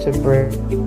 to bring.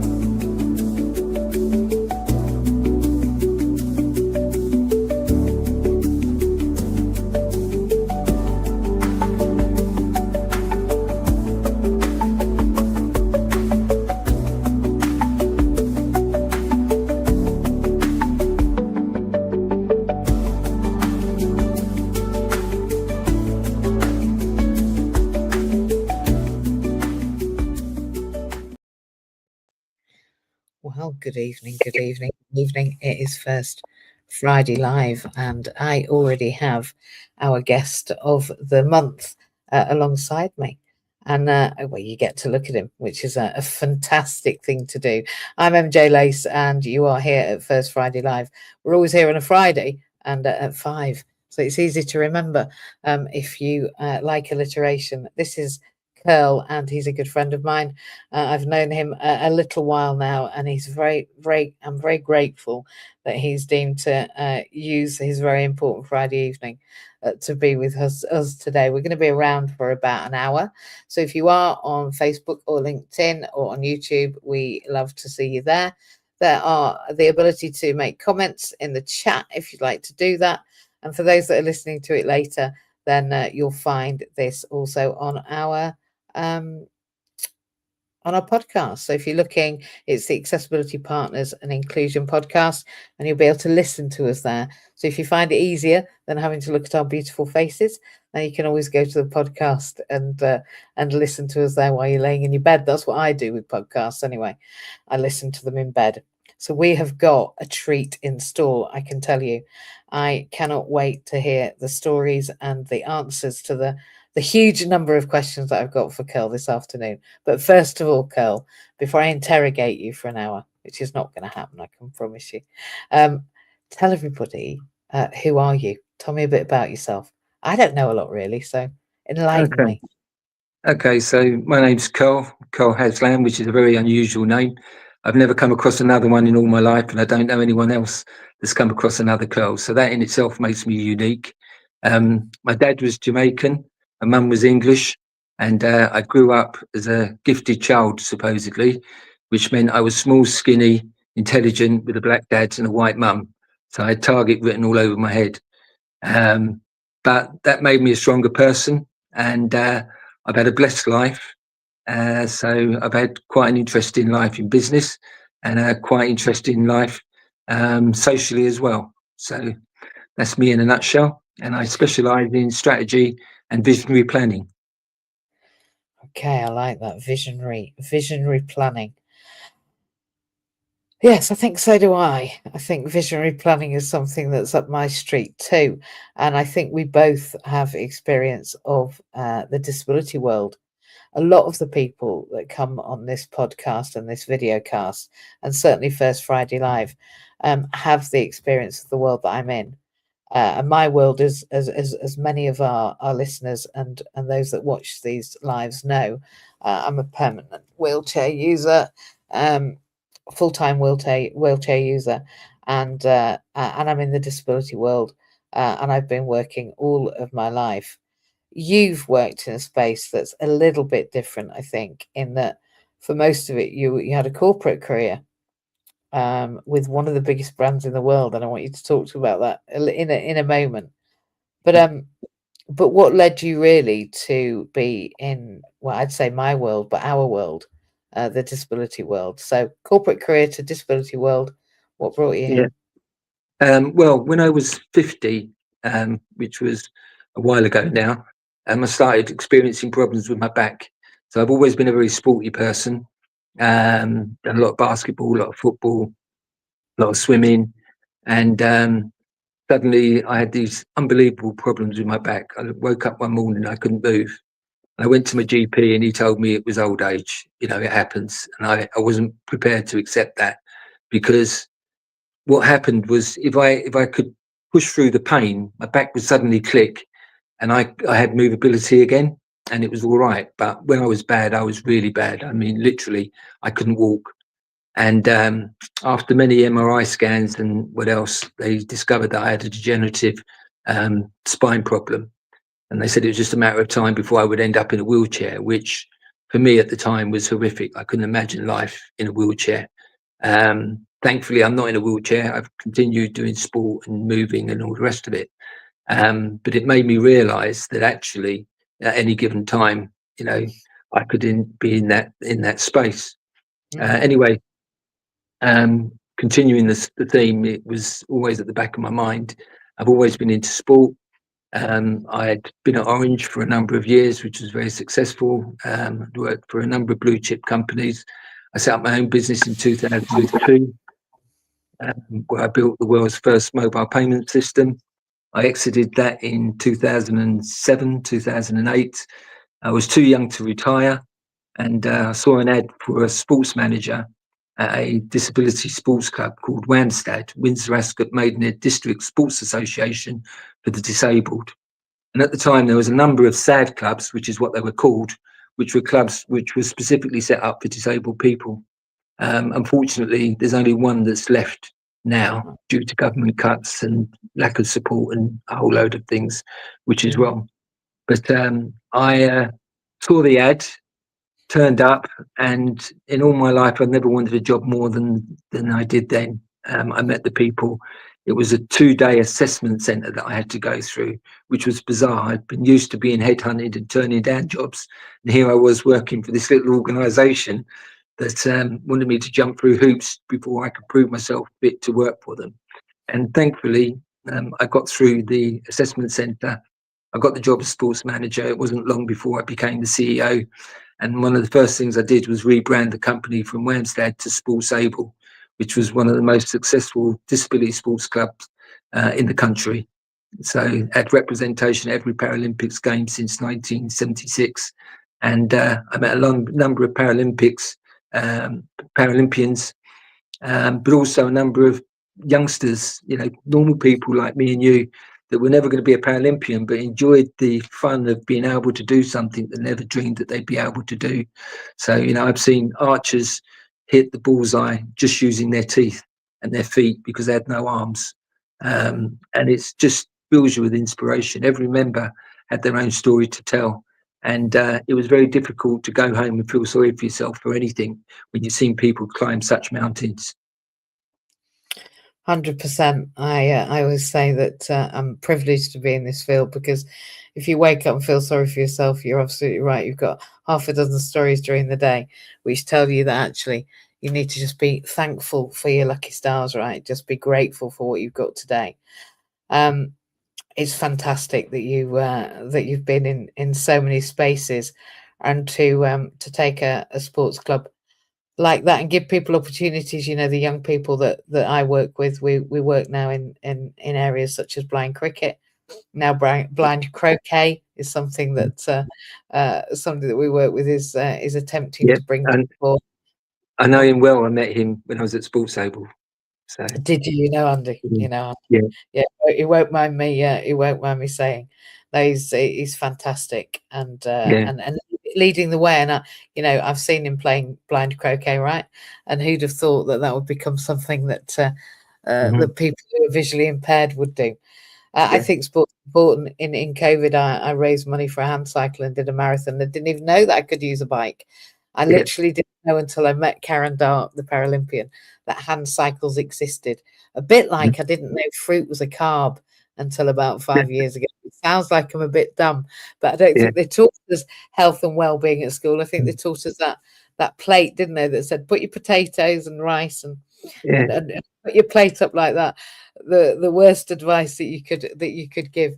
Well, good evening, good evening, good evening. It is First Friday Live, and I already have our guest of the month alongside me. And well, you get to look at him, which is a fantastic thing to do. I'm MJ Lace, and you are here at First Friday Live. We're always here on a Friday and at 5, so it's easy to remember if you like alliteration. This is Curl, and he's a good friend of mine. I've known him a little while now, and he's I'm very grateful that he's deemed to use his very important Friday evening to be with us today. We're going to be around for about an hour. So if you are on Facebook or LinkedIn or on YouTube, we love to see you there. There are the ability to make comments in the chat if you'd like to do that. And for those that are listening to it later, then you'll find this also um, on our podcast. So if you're looking, it's the Accessibility Partners and Inclusion podcast, and you'll be able to listen to us there. So if you find it easier than having to look at our beautiful faces, then you can always go to the podcast and listen to us there while you're laying in your bed. That's what I do with podcasts anyway. I listen to them in bed. So we have got a treat in store, I can tell you. I cannot wait to hear the stories and the answers to the huge number of questions that I've got for Curl this afternoon. But first of all, Curl, before I interrogate you for an hour, which is not going to happen, I can promise you, tell everybody, who are you? Tell me a bit about yourself. I don't know a lot really, so enlighten me. Okay, so my name's Keri Haslam, which is a very unusual name. I've never come across another one in all my life, and I don't know anyone else that's come across another Keri. So that in itself makes me unique. My dad was Jamaican, my mum was English, and I grew up as a gifted child, supposedly, which meant I was small, skinny, intelligent, with a black dad and a white mum. So I had Target written all over my head. But that made me a stronger person, and I've had a blessed life. So I've had quite an interesting life in business and a quite interesting life socially as well. So that's me in a nutshell. And I specialise in strategy and visionary planning. Okay, I like that visionary planning. Yes, I think so do I. I think visionary planning is something that's up my street too. And I think we both have experience of the disability world. A lot of the people that come on this podcast and this video cast, and certainly First Friday Live, have the experience of the world that I'm in. And my world is, as many of our listeners and those that watch these lives know, I'm a permanent wheelchair user, full-time wheelchair user, and I'm in the disability world, and I've been working all of my life. You've worked in a space that's a little bit different, I think, in that for most of it you had a corporate career with one of the biggest brands in the world, and I want you to talk to about that in a moment. But what led you really to be in, well, I'd say my world, but our world, the disability world? So corporate career to disability world, what brought you here? Well, when I was 50, which was a while ago now, I started experiencing problems with my back. So I've always been a very sporty person. Done a lot of basketball, a lot of football, a lot of swimming, and suddenly I had these unbelievable problems with my back. I woke up one morning, I couldn't move. I went to my GP and he told me it was old age. You know, it happens. And I wasn't prepared to accept that, because what happened was if I could push through the pain, my back would suddenly click and I had movability again, and it was all right. But when I was bad, I was really bad. I mean, literally, I couldn't walk. And after many MRI scans and what else, they discovered that I had a degenerative spine problem. And they said it was just a matter of time before I would end up in a wheelchair, which for me at the time was horrific. I couldn't imagine life in a wheelchair. Thankfully, I'm not in a wheelchair. I've continued doing sport and moving and all the rest of it. But it made me realise that actually, at any given time, you know, I could be in that space. Anyway, continuing the theme, it was always at the back of my mind. I've always been into sport. I had been at Orange for a number of years, which was very successful. Worked for a number of blue chip companies. I set up my own business in 2002, where I built the world's first mobile payment system. I exited that in 2007, 2008. I was too young to retire, and I saw an ad for a sports manager at a disability sports club called WAMSTAD, Windsor Ascot Maidenhead District Sports Association for the Disabled. And at the time, there was a number of SAD clubs, which is what they were called, which were clubs which were specifically set up for disabled people. Unfortunately, there's only one that's left now due to government cuts and lack of support and a whole load of things, which is wrong. But I saw the ad, turned up, and in all my life, I've never wanted a job more than I did then. I met the people. It was a 2-day assessment centre that I had to go through, which was bizarre. I'd been used to being headhunted and turning down jobs, and here I was working for this little organisation that wanted me to jump through hoops before I could prove myself fit to work for them. And thankfully, I got through the assessment centre. I got the job as sports manager. It wasn't long before I became the CEO. And one of the first things I did was rebrand the company from WAMSTAD to Sportsable, which was one of the most successful disability sports clubs in the country. So had representation at every Paralympics game since 1976. And I met a number of Paralympians, but also a number of youngsters, normal people like me and you, that were never going to be a Paralympian, but enjoyed the fun of being able to do something that never dreamed that they'd be able to do. So, I've seen archers hit the bullseye just using their teeth and their feet because they had no arms. And it's just fills you with inspiration. Every member had their own story to tell. And it was very difficult to go home and feel sorry for yourself for anything when you've seen people climb such mountains. 100%. I always say that I'm privileged to be in this field, because if you wake up and feel sorry for yourself, you're absolutely right. You've got half a dozen stories during the day which tell you that actually you need to just be thankful for your lucky stars, right? Just be grateful for what you've got today. It's fantastic that you've been in so many spaces, and to take a sports club like that and give people opportunities. The young people that I work with, we work now in areas such as blind cricket. Now blind croquet is something that we work with, is attempting Yeah, to bring and people. I know him well. I met him when I was at Sportsable. So Did you? Andy? yeah, Yeah, he won't mind me. He won't mind me saying that he's fantastic, yeah, and leading the way. And I've seen him playing blind croquet, right? And who'd have thought that would become something that hmm that people who are visually impaired would do? I yeah, think sport's important. In COVID, I raised money for a hand cycle and did a marathon. I didn't even know that I could use a bike. I yeah, literally didn't know until I met Karen Dart, the Paralympian, that hand cycles existed. A bit mhm, like I didn't know fruit was a carb until about 5 years ago. It sounds like I'm a bit dumb, but I don't yeah, think they taught us health and well-being at school. I think they mm, taught us that plate, didn't they, that said put your potatoes and rice yeah, and put your plate up like that. The worst advice that you could give.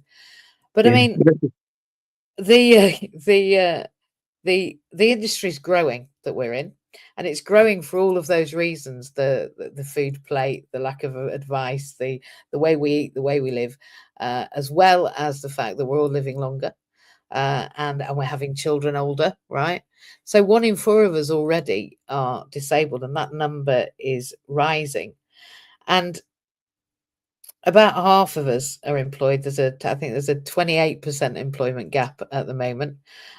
But I yeah. mean, the the industry is growing that we're in, and it's growing for all of those reasons: the food plate, the lack of advice, the way we eat, the way we live, as well as the fact that we're all living longer, and we're having children older, right? So 1 in 4 of us already are disabled, and that number is rising. And about half of us are employed. I think there's a 28% employment gap at the moment,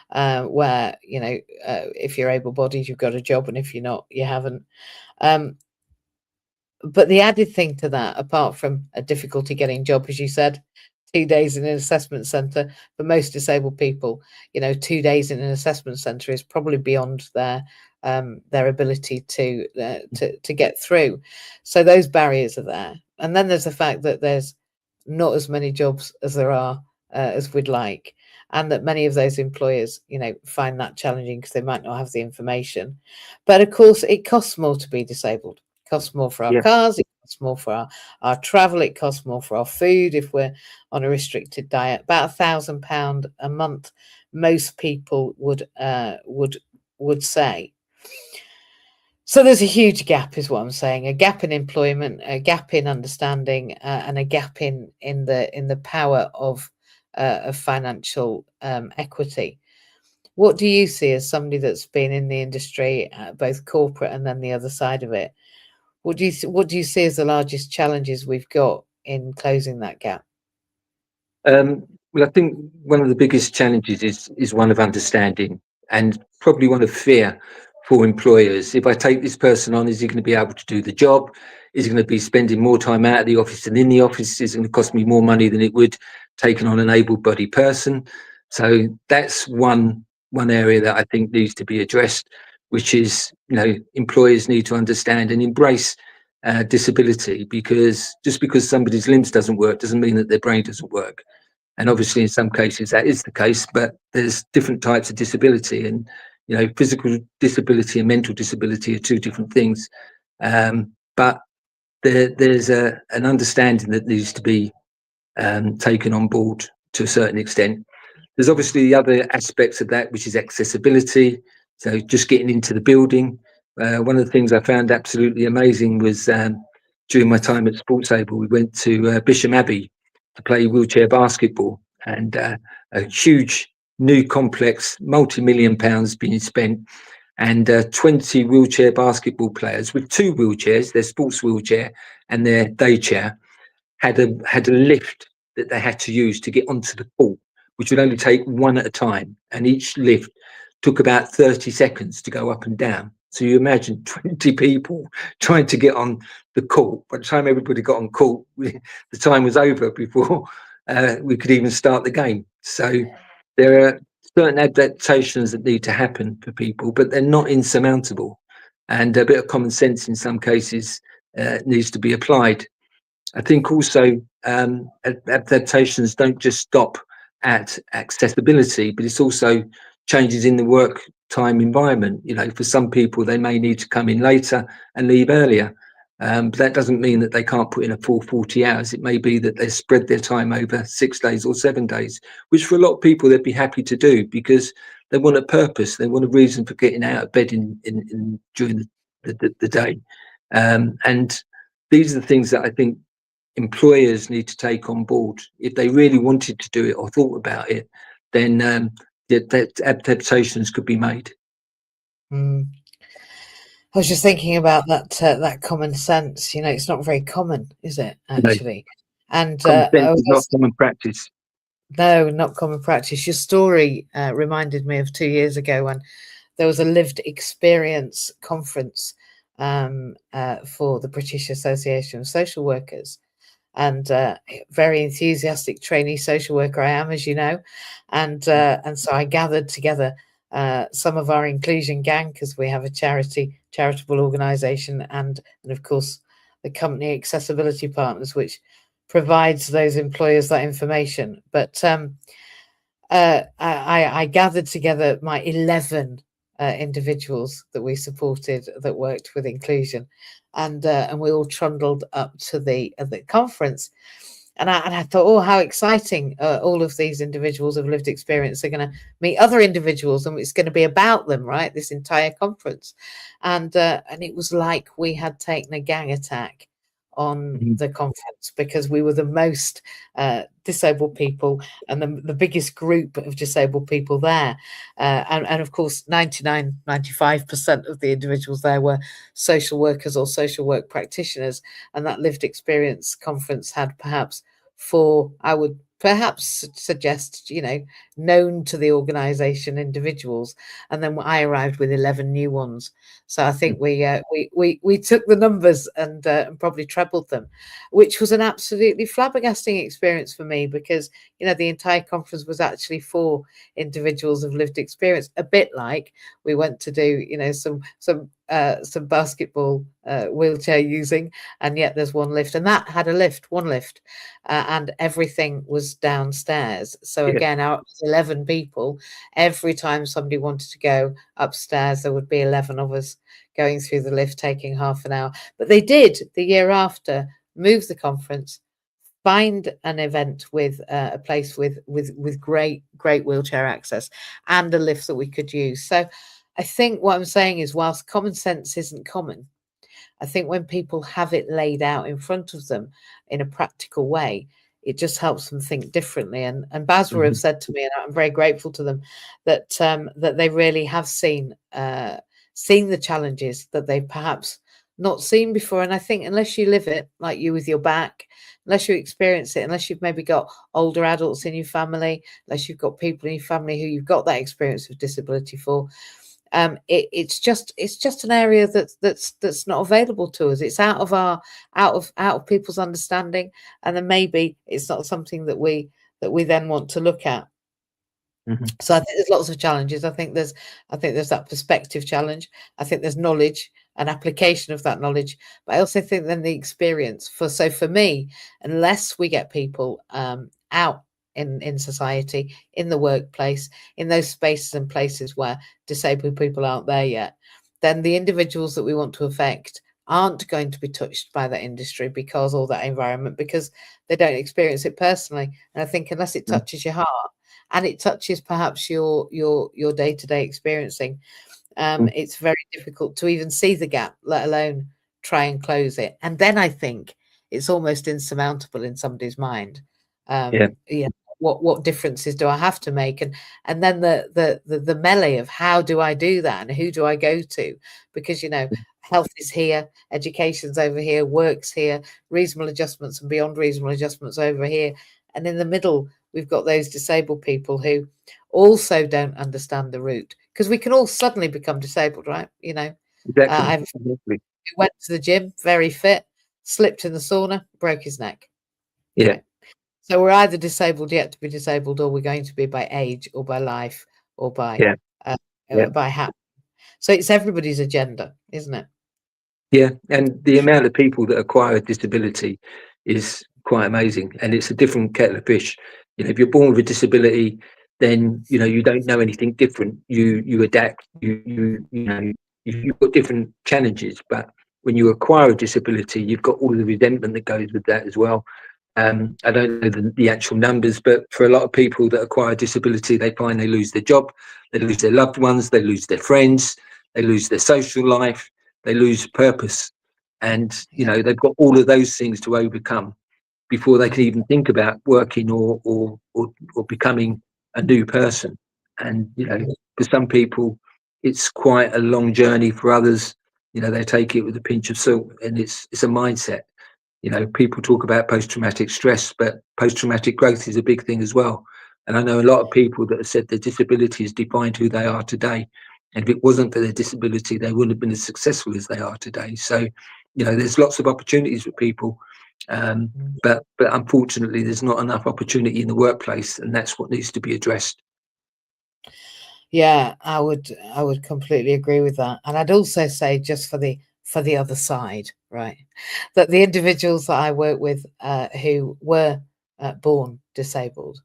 where if you're able-bodied, you've got a job, and if you're not, you haven't. Um, but the added thing to that, apart from a difficulty getting job, as you said, 2 days in an assessment centre. For most disabled people, 2 days in an assessment centre is probably beyond their ability to get through. So those barriers are there. And then there's the fact that there's not as many jobs as there are as we'd like, and that many of those employers, find that challenging because they might not have the information. But of course, it costs more to be disabled. It costs more for our Yeah. cars. It costs more for our travel. It costs more for our food if we're on a restricted diet. About £1,000 a month, most people would say. So there's a huge gap, is what I'm saying. A gap in employment, a gap in understanding, and a gap in the power of financial equity. What do you see as somebody that's been in the industry, both corporate and then the other side of it? What do you see as the largest challenges we've got in closing that gap? Well, I think one of the biggest challenges is one of understanding, and probably one of fear for employers. If I take this person on, is he going to be able to do the job? Is he going to be spending more time out of the office than in the office? Is it going to cost me more money than it would taking on an able-bodied person? So that's one area that I think needs to be addressed, which is, employers need to understand and embrace disability, because just because somebody's limbs doesn't work doesn't mean that their brain doesn't work. And obviously in some cases that is the case, but there's different types of disability, and physical disability and mental disability are two different things. But there's an understanding that needs to be taken on board to a certain extent. There's obviously the other aspects of that, which is accessibility. So just getting into the building. One of the things I found absolutely amazing was during my time at Sportsable, we went to Bisham Abbey to play wheelchair basketball, and a huge new complex, multi-million pounds being spent, and 20 wheelchair basketball players with two wheelchairs, their sports wheelchair and their day chair, had a lift that they had to use to get onto the court, which would only take one at a time, and each lift took about 30 seconds to go up and down. So you imagine 20 people trying to get on the court. By the time everybody got on court, the time was over before we could even start the game. So there are certain adaptations that need to happen for people, but they're not insurmountable. And a bit of common sense in some cases needs to be applied. I think also adaptations don't just stop at accessibility, but it's also changes in the work time environment. For some people, they may need to come in later and leave earlier. But that doesn't mean that they can't put in a full 40 hours. It may be that they spread their time over 6 days or 7 days, which for a lot of people, they'd be happy to do because they want a purpose. They want a reason for getting out of bed during the day. And these are the things that I think employers need to take on board. If they really wanted to do it or thought about it, then that adaptations could be made. I was just thinking about that common sense. It's not very common, is it, actually? And Common sense is not common practice. No, not common practice. Your story reminded me of 2 years ago when there was a lived experience conference for the British Association of Social Workers, and very enthusiastic trainee social worker I am, as you know, and so I gathered together some of our inclusion gang, because we have a charitable organisation, and of course the company Accessibility Partners, which provides those employers that information. But I gathered together my 11 individuals that we supported that worked with inclusion, and we all trundled up to the conference. And I thought, oh, how exciting! All of these individuals of lived experience are going to meet other individuals, and it's going to be about them, right? This entire conference, and it was like we had taken a gang attack on the conference, because we were the most disabled people and the biggest group of disabled people there, and of course 95% of the individuals there were social workers or social work practitioners, and that lived experience conference had perhaps 4, I would perhaps suggest, known to the organisation individuals, and then I arrived with 11 new ones. So I think we took the numbers and probably trebled them, which was an absolutely flabbergasting experience for me because the entire conference was actually for individuals of lived experience, a bit like we went to do some basketball wheelchair using, and yet there's one lift, and that had one lift, and everything was downstairs. So Yeah. again, out of 11 people, every time somebody wanted to go upstairs, there would be 11 of us going through the lift, taking half an hour. But they did the year after move the conference, find an event with a place with great wheelchair access and a lift that we could use. So I think what I'm saying is, whilst common sense isn't common, I think when people have it laid out in front of them in a practical way, it just helps them think differently. And Basra have Mhm. said to me, and I'm very grateful to them, that they really have seen the challenges that they've perhaps not seen before. And I think unless you live it, like you with your back, unless you experience it, unless you've maybe got older adults in your family, unless you've got people in your family who you've got that experience of disability for, it's just an area that's not available to us. It's out of people's understanding, and then maybe it's not something that we then want to look at. Mhm. So I think there's lots of challenges. I think there's that perspective challenge. I think there's knowledge and application of that knowledge. But I also think then the experience for me, unless we get people out in society, in the workplace, in those spaces and places where disabled people aren't there yet, then the individuals that we want to affect aren't going to be touched by that industry because or that environment because they don't experience it personally. And I think unless it Mhm. touches your heart, and it touches perhaps your day-to-day experiencing, Mhm. it's very difficult to even see the gap, let alone try and close it. And then I think it's almost insurmountable in somebody's mind. Yeah. Yeah, what differences do I have to make? And then the melee of how do I do that and who do I go to? Because health is here, education's over here, work's here, reasonable adjustments and beyond reasonable adjustments over here. And in the middle, we've got those disabled people who also don't understand the route, because we can all suddenly become disabled, right? Exactly. I've Exactly. went to the gym, very fit, slipped in the sauna, broke his neck. Yeah. Okay. So we're either disabled yet to be disabled, or we're going to be by age or by life or by Yeah. uh, Yeah. by habit. So it's everybody's agenda, isn't it? Yeah, and the amount of people that acquire a disability is quite amazing, and it's a different kettle of fish. If you're born with a disability, then you don't know anything different. You adapt. You've got different challenges, but when you acquire a disability, you've got all of the resentment that goes with that as well. I don't know the actual numbers, but for a lot of people that acquire disability, they find they lose their job, they lose their loved ones, they lose their friends, they lose their social life, they lose purpose, and Yeah. they've got all of those things to overcome before they can even think about working or becoming a new person. And for some people, it's quite a long journey. For others, they take it with a pinch of salt, and it's a mindset. People talk about post-traumatic stress, but post-traumatic growth is a big thing as well. And I know a lot of people that have said their disability has defined who they are today. And if it wasn't for their disability, they wouldn't have been as successful as they are today. So, there's lots of opportunities for people. Um, Mm. but unfortunately, there's not enough opportunity in the workplace, and that's what needs to be addressed. Yeah, I would completely agree with that. And I'd also say, just for the other side, right, that the individuals that I work with who were born disabled,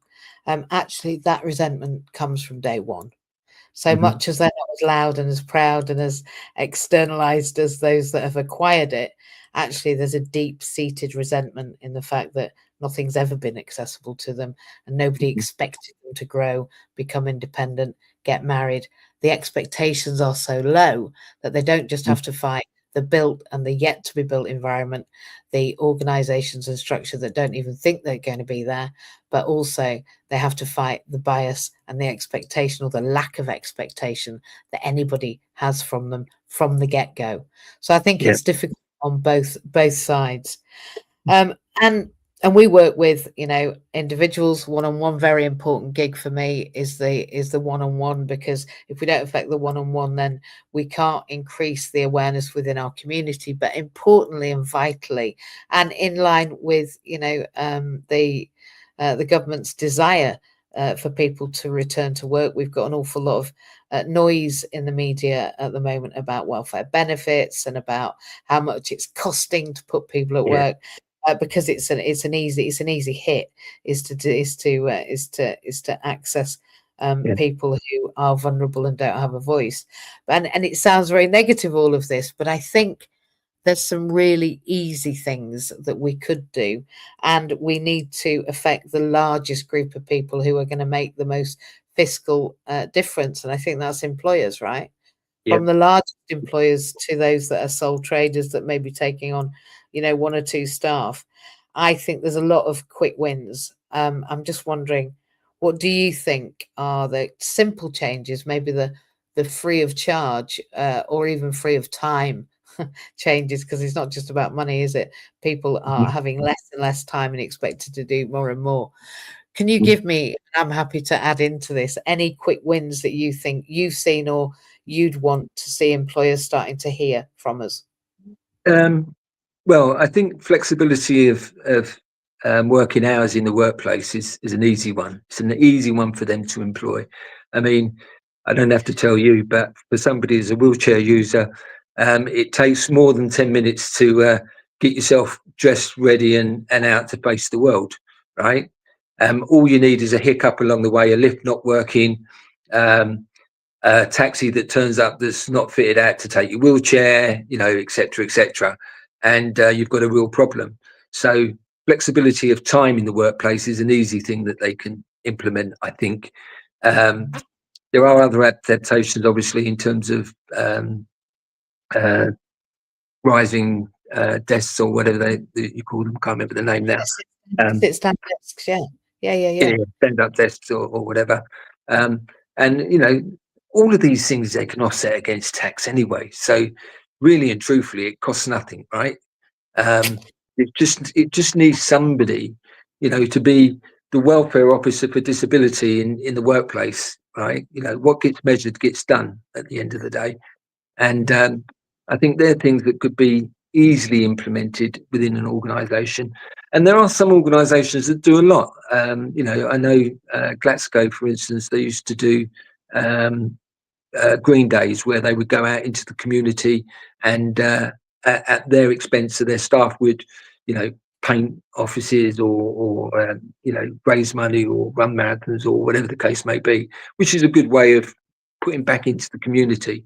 actually that resentment comes from day one. So Hmm. much as they're not as loud and as proud and as externalized as those that have acquired it, actually there's a deep-seated resentment in the fact that nothing's ever been accessible to them and nobody expected them to grow, become independent, get married. The expectations are so low that they don't just have to fight the built and the yet to be built environment, the organizations and structure that don't even think they're going to be there, but also they have to fight the bias and the expectation or the lack of expectation that anybody has from them from the get-go. So I think Yeah. it's difficult on both sides. And and we work with, individuals one-on-one. Very important gig for me is the one-on-one, because if we don't affect the one-on-one, then we can't increase the awareness within our community. But importantly and vitally, and in line with the government's desire for people to return to work, we've got an awful lot of noise in the media at the moment about welfare benefits and about how much it's costing to put people at Yeah, work, because it's an easy hit, is to access yeah, people who are vulnerable and don't have a voice. And it sounds very negative, all of this, but I think there's some really easy things that we could do, and we need to affect the largest group of people who are going to make the most fiscal difference, and I think that's employers, right? yeah. From the largest employers to those that are sole traders that may be taking on, one or two staff. I think there's a lot of quick wins. I'm just wondering, what do you think are the simple changes, maybe the free of charge or even free of time changes? Because it's not just about money, is it? People are Mhm. having less and less time and expected to do more and more. Can you Mhm. give me, and I'm happy to add into this, any quick wins that you think you've seen or you'd want to see employers starting to hear from us? Um, well, I think flexibility of working hours in the workplace is an easy one. It's an easy one for them to employ. I mean, I don't have to tell you, but for somebody as a wheelchair user, it takes more than 10 minutes to get yourself dressed, ready, and out to face the world. Right. All you need is a hiccup along the way, a lift not working, um, a taxi that turns up that's not fitted out to take your wheelchair, etc., etc., and you've got a real problem. So flexibility of time in the workplace is an easy thing that they can implement, I think. Um, there are other adaptations, obviously, in terms of uh, rising desks or whatever you call them. Can't remember the name now. Um, Sit stand desks, yeah. Yeah, yeah, yeah, yeah. stand up desks or whatever. Um, and all of these things they can offset against tax anyway. So really and truthfully, it costs nothing, right? Um, it just needs somebody, to be the welfare officer for disability in the workplace, right? What gets measured gets done at the end of the day. And Mm. I think they're things that could be easily implemented within an organisation. And there are some organisations that do a lot. I know Glasgow, for instance, they used to do um, green days where they would go out into the community and at their expense, so their staff would, you know, paint offices or raise money or run marathons or whatever the case may be, which is a good way of putting back into the community.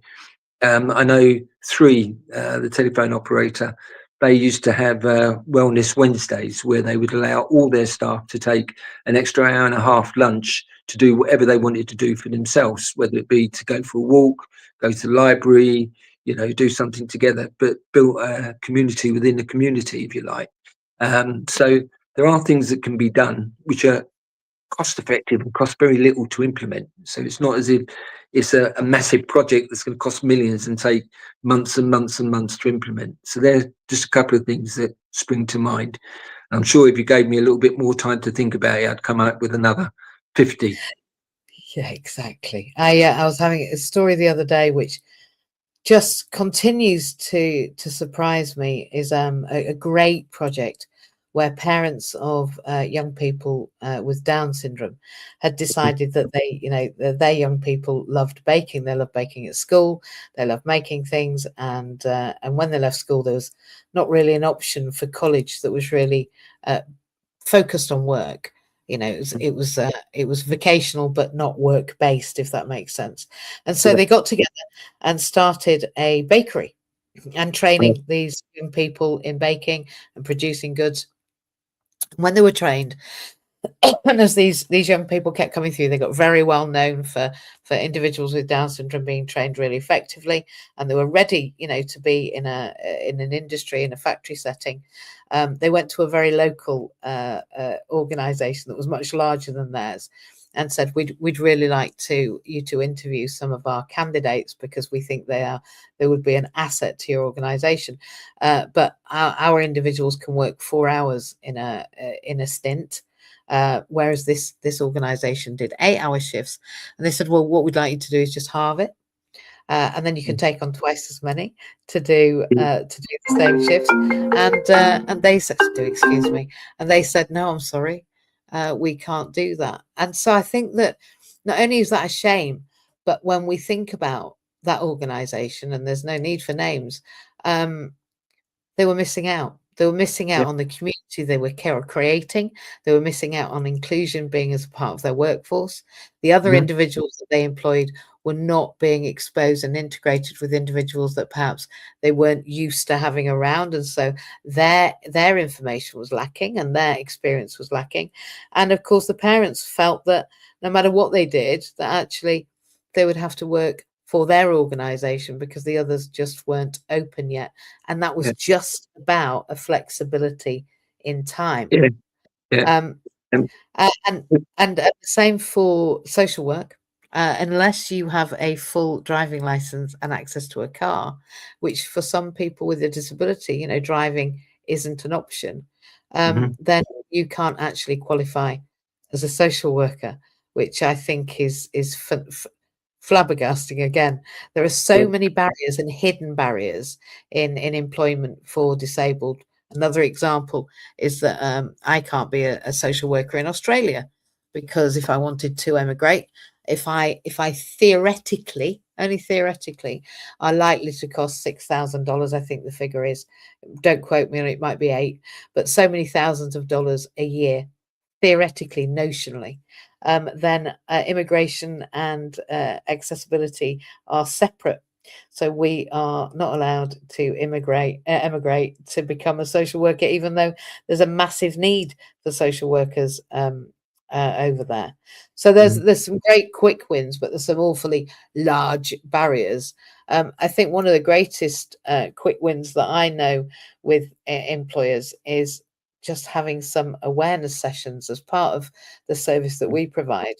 I know Three, the telephone operator, they used to have Wellness Wednesdays where they would allow all their staff to take an extra hour and a half lunch to do whatever they wanted to do for themselves, whether it be to go for a walk, go to the library, do something together, but build a community within the community, if you like. So there are things that can be done which are cost effective and cost very little to implement. So it's not as if it's a massive project that's going to cost millions and take months and months and months to implement. So there's just a couple of things that spring to mind. I'm sure if you gave me a little bit more time to think about it, I'd come up with another 50. Yeah, exactly. I was having a story the other day which just continues to surprise me. Is a great project where parents of young people with Down syndrome had decided that their young people loved baking. They loved baking at school. They loved making things, and when they left school, there was not really an option for college that was really uh, focused on work. It was vocational but not work based, if that makes sense. And so Yeah. they got together and started a bakery and training these young people in baking and producing goods. When they were trained, and as these young people kept coming through, they got very well known for individuals with Down syndrome being trained really effectively, and they were ready, to be in an industry, in a factory setting. They went to a very local organisation that was much larger than theirs, and said we'd really like you to interview some of our candidates because we think they would be an asset to your organization, but our individuals can work 4 hours in a stint, whereas this organization did 8-hour shifts. And they said, well, what we'd like you to do is just halve it, and then you can take on twice as many to do the same shifts. And they said, "Do excuse me," and they said, "No, I'm sorry, we can't do that." And so I think that not only is that a shame, but when we think about that organisation, and there's no need for names, um, they were missing out. They were missing out yeah, on the community they were creating. They were missing out on inclusion being as a part of their workforce. The other mhm, individuals that they employed were not being exposed and integrated with individuals that perhaps they weren't used to having around. And so their information was lacking and their experience was lacking. And of course, the parents felt that no matter what they did, that actually they would have to work for their organization because the others just weren't open yet. And that was yeah, just about a flexibility in time. yeah, yeah. Um, Um, uh, and the same for social work. Unless you have a full driving license and access to a car, which for some people with a disability, driving isn't an option, mhm, then you can't actually qualify as a social worker, which I think is flabbergasting again. There are yeah, so many barriers and hidden barriers in employment for disabled. Another example is that I can't be a social worker in Australia because if I wanted to emigrate, if I theoretically, only theoretically, are likely to cost $6,000, I think the figure is. Don't quote me on it, it might be eight, but so many thousands of dollars a year, theoretically, notionally. Then immigration and accessibility are separate. So we are not allowed to emigrate to become a social worker, even though there's a massive need for social workers over there. So there's mhm, there's some great quick wins, but there's some awfully large barriers. I think one of the greatest quick wins that I know with employers is just having some awareness sessions as part of the service that we provide,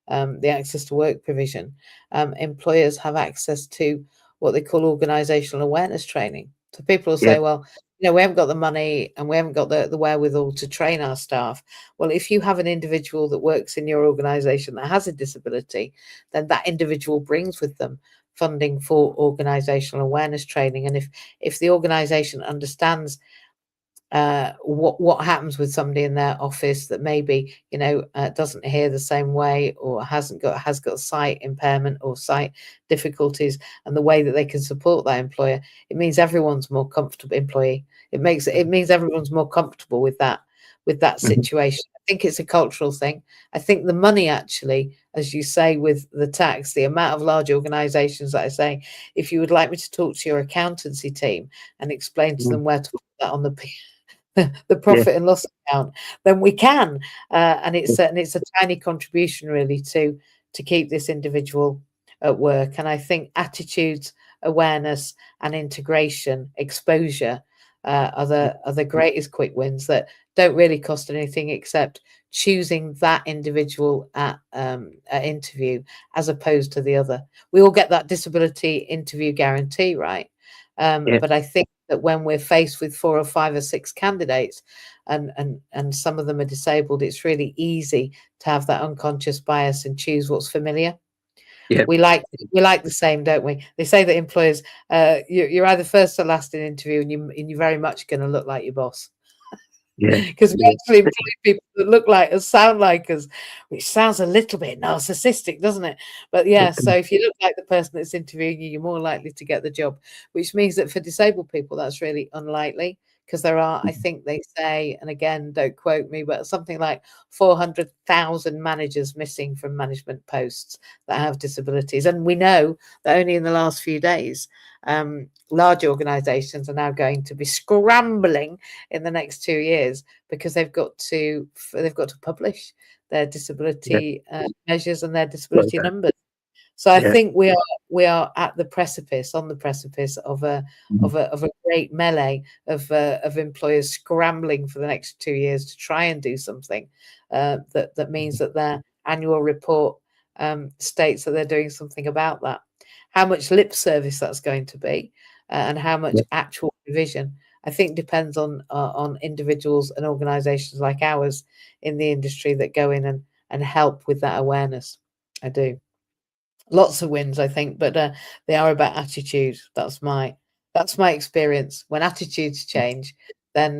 the access to work provision. Employers have access to what they call organizational awareness training. So people will yeah, say, well, we haven't got the money and we haven't got the wherewithal to train our staff. Well, if you have an individual that works in your organization that has a disability, then that individual brings with them funding for organizational awareness training. And if the organization understands what happens with somebody in their office that maybe doesn't hear the same way or has got sight impairment or sight difficulties, and the way that they can support that employer, it means everyone's more comfortable employee. It means everyone's more comfortable with that mhm, situation. I think it's a cultural thing. I think the money actually, as you say, with the tax, the amount of large organizations that are saying, if you would like me to talk to your accountancy team and explain to mhm, them where to put that on the yeah, profit and loss account, then we can. And yeah, it's a tiny contribution really to keep this individual at work. And I think attitudes, awareness, and integration, exposure are the greatest quick wins that don't really cost anything except choosing that individual at interview as opposed to the other. We all get that disability interview guarantee, right? yeah, But I think that when we're faced with 4 or 5 or 6 candidates and some of them are disabled, it's really easy to have that unconscious bias and choose what's familiar. yeah, We like the same, don't we? They say that employers, you're either first or last in interview, and you're very much going to look like your boss. yeah, Because we yeah, actually employ people that look like us, sound like us, which sounds a little bit narcissistic, doesn't it? But yeah, so if you look like the person that's interviewing you, you're more likely to get the job, which means that for disabled people, that's really unlikely because there are, I think they say, and again, don't quote me, but something like 400,000 managers missing from management posts that have disabilities. And we know that only in the last few days, large organizations are now going to be scrambling in the next 2 years because they've got to publish their yeah, disability measures and their well disability done. numbers. So I Yeah, think we are at the precipice, on the precipice of a mhm, of a great melee of employers scrambling for the next 2 years to try and do something that means mhm, that their annual report states that they're doing something about that. How much lip service that's going to be, and how much Yeah. actual revision, I think depends on individuals and organisations like ours in the industry that go in and help with that awareness. I do. Lots of wins, I think, but they are about attitude. That's my experience. When attitudes change, then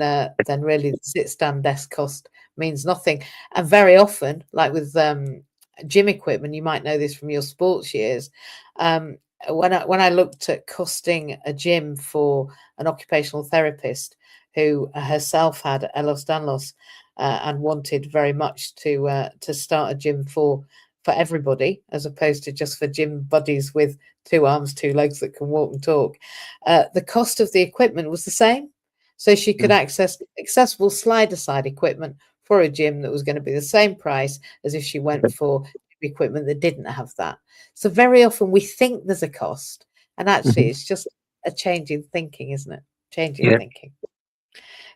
really the sit stand desk cost means nothing. And very often, like with gym equipment, you might know this from your sports years. Um, when I looked at costing a gym for an occupational therapist who herself had Ehlers Danlos, and wanted very much to start a gym for everybody, as opposed to just for gym buddies with 2 arms, 2 legs that can walk and talk. The cost of the equipment was the same. So she could Mm. access accessible slider side equipment for a gym that was going to be the same price as if she went for equipment that didn't have that. So very often we think there's a cost, and actually Mhm. it's just a change in thinking, isn't it? Change in Yeah. thinking.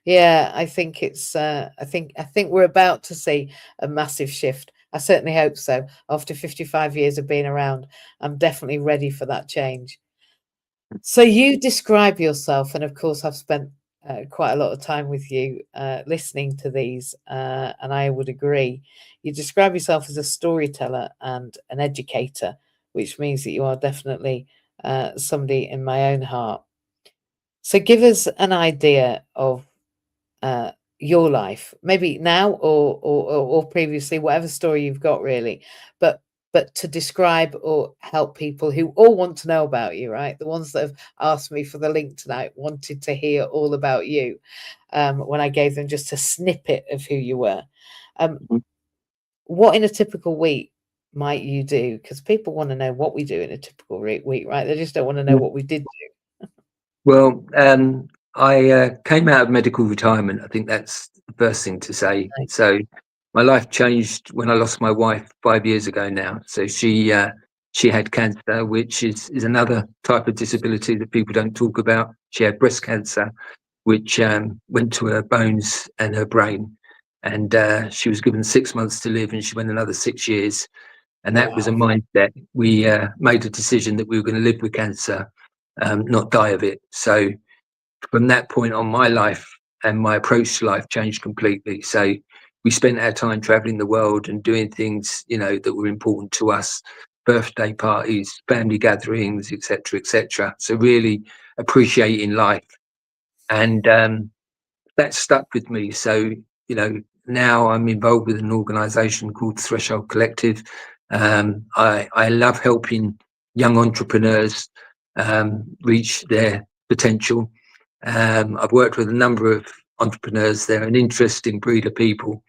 Yeah, I think it's I think we're about to see a massive shift. I certainly hope so. After 55 years of being around, I'm definitely ready for that change. So you describe yourself, and of course I've spent quite a lot of time with you listening to these, and I would agree. You describe yourself as a storyteller and an educator, which means that you are definitely somebody in my own heart. So give us an idea of uh, your life, maybe now or previously, whatever story you've got, really. But to describe or help people who all want to know about you, right? The ones that have asked me for the link tonight wanted to hear all about you. When I gave them just a snippet of who you were. Um, Mhm. what in a typical week might you do? Because people want to know what we do in a typical week, right? They just don't want to know Yeah. what we did Well, I came out of medical retirement. I think that's the first thing to say. do. So my life changed when I lost my wife 5 years ago now. So she had cancer, which is another type of disability that people don't talk about. She had breast cancer, which went to her bones and her brain, and she was given 6 months to live, and she went another 6 years. And that was a Wow. mindset. We made a decision that we were going to live with cancer, not die of it. So from that point on, my life and my approach to life changed completely. So we spent our time traveling the world and doing things, that were important to us, birthday parties, family gatherings, etc., etc. So really appreciating life, and that stuck with me. So now I'm involved with an organisation called Threshold Collective. I love helping young entrepreneurs reach their potential. I've worked with a number of entrepreneurs. They're an interesting breed of people.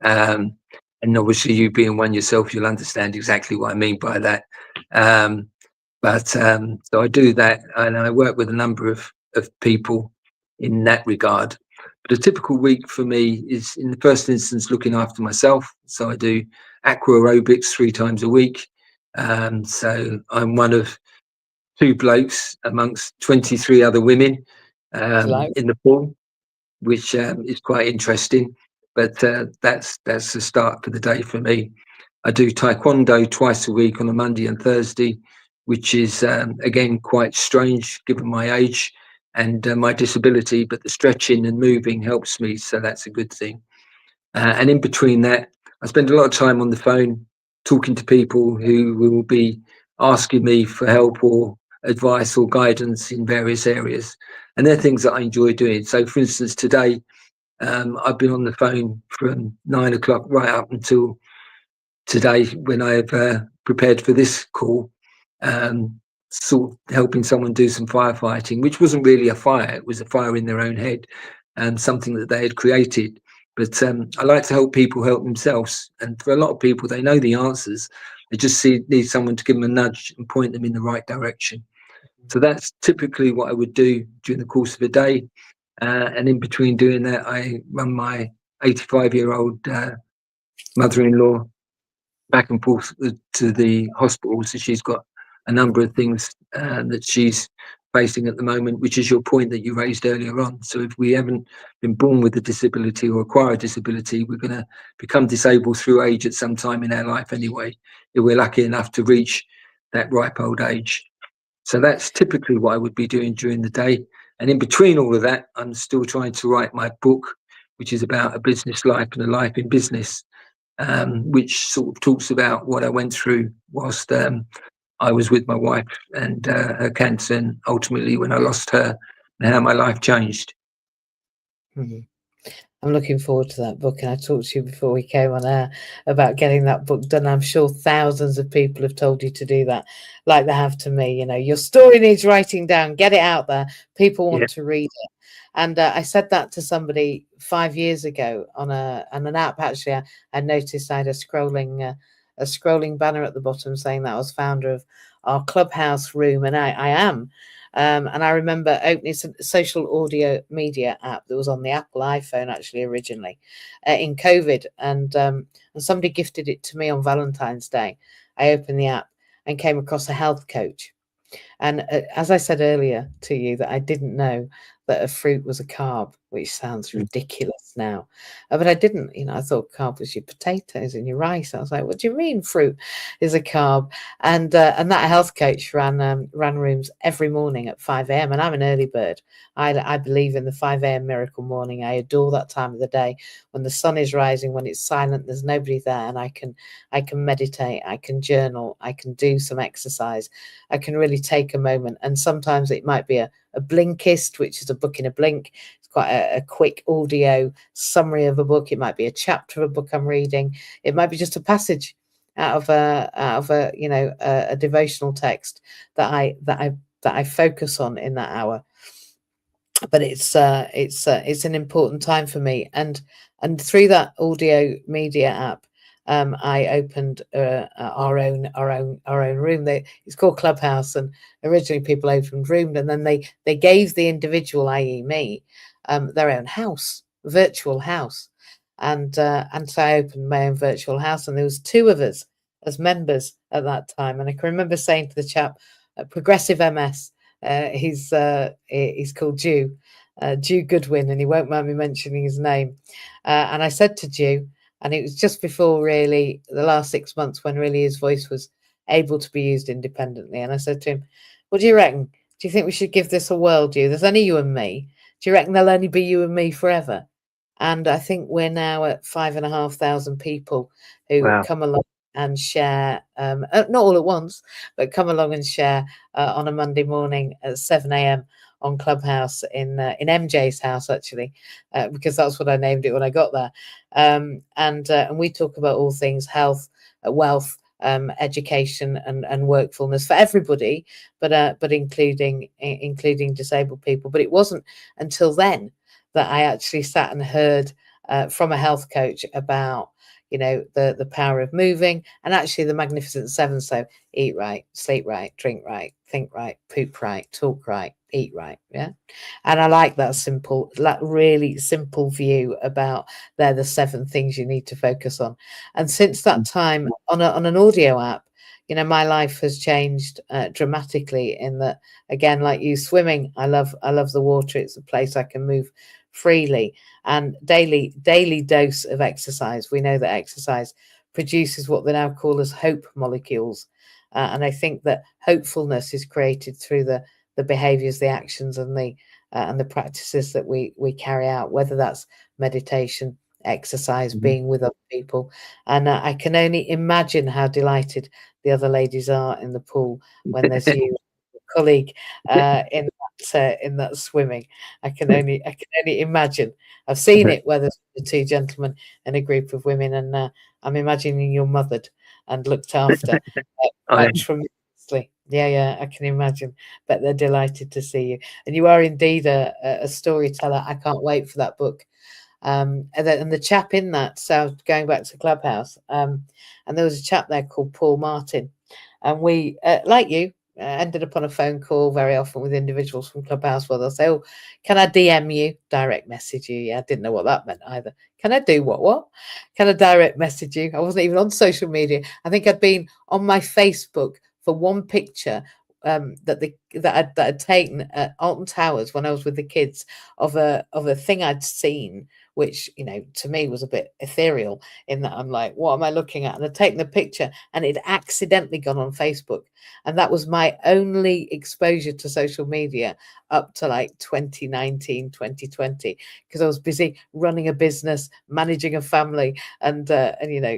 Um, and obviously, you being one yourself, you'll understand exactly what I mean by that. Um, but so I do that, and I work with a number of people in that regard. But a typical week for me is, in the first instance, looking after myself. So I do aqua aerobics 3 times a week. So I'm one of two blokes amongst 23 other women Like, in the pool, which is quite interesting. But that's the start for the day for me. I do taekwondo twice a week on a Monday and Thursday, which is again quite strange given my age and my disability. But the stretching and moving helps me, so that's a good thing. And in between that, I spend a lot of time on the phone talking to people who will be asking me for help or advice or guidance in various areas. And they're things that I enjoy doing. So, for instance, today I've been on the phone from 9 o'clock right up until today when I've prepared for this call, sort of helping someone do some firefighting, which wasn't really a fire, it was a fire in their own head and something that they had created. But I like to help people help themselves. And for a lot of people, they know the answers. They just need someone to give them a nudge and point them in the right direction. So that's typically what I would do during the course of a day. And in between doing that, I run my 85-year-old mother-in-law back and forth to the hospital. So she's got a number of things that she's facing at the moment, which is your point that you raised earlier on. So if we haven't been born with a disability or acquire a disability, we're going to become disabled through age at some time in our life anyway, if we're lucky enough to reach that ripe old age. So that's typically what I would be doing during the day. And in between all of that, I'm still trying to write my book, which is about a business life and a life in business, which sort of talks about what I went through whilst I was with my wife and her cancer, and ultimately when I lost her, and how my life changed. Mhm. I'm looking forward to that book, and I talked to you before we came on air about getting that book done. I'm sure thousands of people have told you to do that, like they have to me. You know, your story needs writing down, get it out there. People Yeah. want to read it. And I said that to somebody 5 years ago on an app. Actually, I noticed I had a scrolling banner at the bottom saying that I was founder of our Clubhouse room, and I am. And I remember opening a social audio media app that was on the Apple iPhone actually originally in COVID, and somebody gifted it to me on Valentine's Day. I opened the app and came across a health coach, and as I said earlier to you, that I didn't know that a fruit was a carb, which sounds ridiculous now. But I didn't, I thought carb was your potatoes and your rice. I was like, what do you mean fruit is a carb? And that health coach ran rooms every morning at 5 a.m. And I'm an early bird. I believe in the 5 a.m. miracle morning. I adore that time of the day when the sun is rising, when it's silent, there's nobody there, and I can meditate, I can journal, I can do some exercise. I can really take a moment, and sometimes it might be a Blinkist, which is a book in a blink. It's quite a quick audio summary of a book. It might be a chapter of a book I'm reading. It might be just a passage out of a a devotional text that I focus on in that hour. But it's an important time for me, and through that audio media app, I opened our own room. It's called Clubhouse, and originally people opened rooms, and then they gave the individual, i.e., me, their own house, virtual house, and so I opened my own virtual house, and there was two of us as members at that time, and I can remember saying to the chap, progressive MS. He's called Jew, Jew Goodwin, and he won't mind me mentioning his name. And I said to Jew, and it was just before really the last 6 months when really his voice was able to be used independently. And I said to him, what do you reckon? Do you think we should give this a whirl, Jew? There's only you and me. Do you reckon there'll only be you and me forever? And I think we're now at 5,500 people who Wow. come along and share, not all at once, but come along and share on a Monday morning at 7 a.m. on Clubhouse in MJ's house, actually, because that's what I named it when I got there. And we talk about all things health, wealth, education, and workfulness for everybody, but including disabled people. But it wasn't until then that I actually sat and heard from a health coach about the power of moving, and actually the Magnificent Seven. So eat right, sleep right, drink right, think right, poop right, talk right, eat right. Yeah. And I like that really simple view about they're the seven things you need to focus on. And since that time on an audio app, my life has changed dramatically in that, again, like you, swimming, I love the water. It's a place I can move freely, and daily dose of exercise. We know that exercise produces what they now call as hope molecules, and I think that hopefulness is created through the behaviors, the actions, and the practices that we carry out, whether that's meditation, exercise, being with other people. And I can only imagine how delighted the other ladies are in the pool when there's you, colleague, in that swimming. I can only imagine. I've seen it where there's the two gentlemen and a group of women, and I'm imagining you're mothered and looked after I quite am. tremendously. Yeah, I can imagine. But they're delighted to see you, and you are indeed a storyteller. I can't wait for that book. And the chap in that, so going back to Clubhouse, and there was a chap there called Paul Martin, and we, like you, ended up on a phone call very often with individuals from Clubhouse where they'll say, oh, can I DM you, direct message you? Yeah, I didn't know what that meant either. Can I do what? Can I direct message you? I wasn't even on social media. I think I'd been on my Facebook for one picture that I'd taken at Alton Towers when I was with the kids of a thing I'd seen, which to me was a bit ethereal. In that I'm like, what am I looking at? And I'd taken the picture, and it accidentally gone on Facebook, and that was my only exposure to social media up to like 2019, 2020, because I was busy running a business, managing a family, and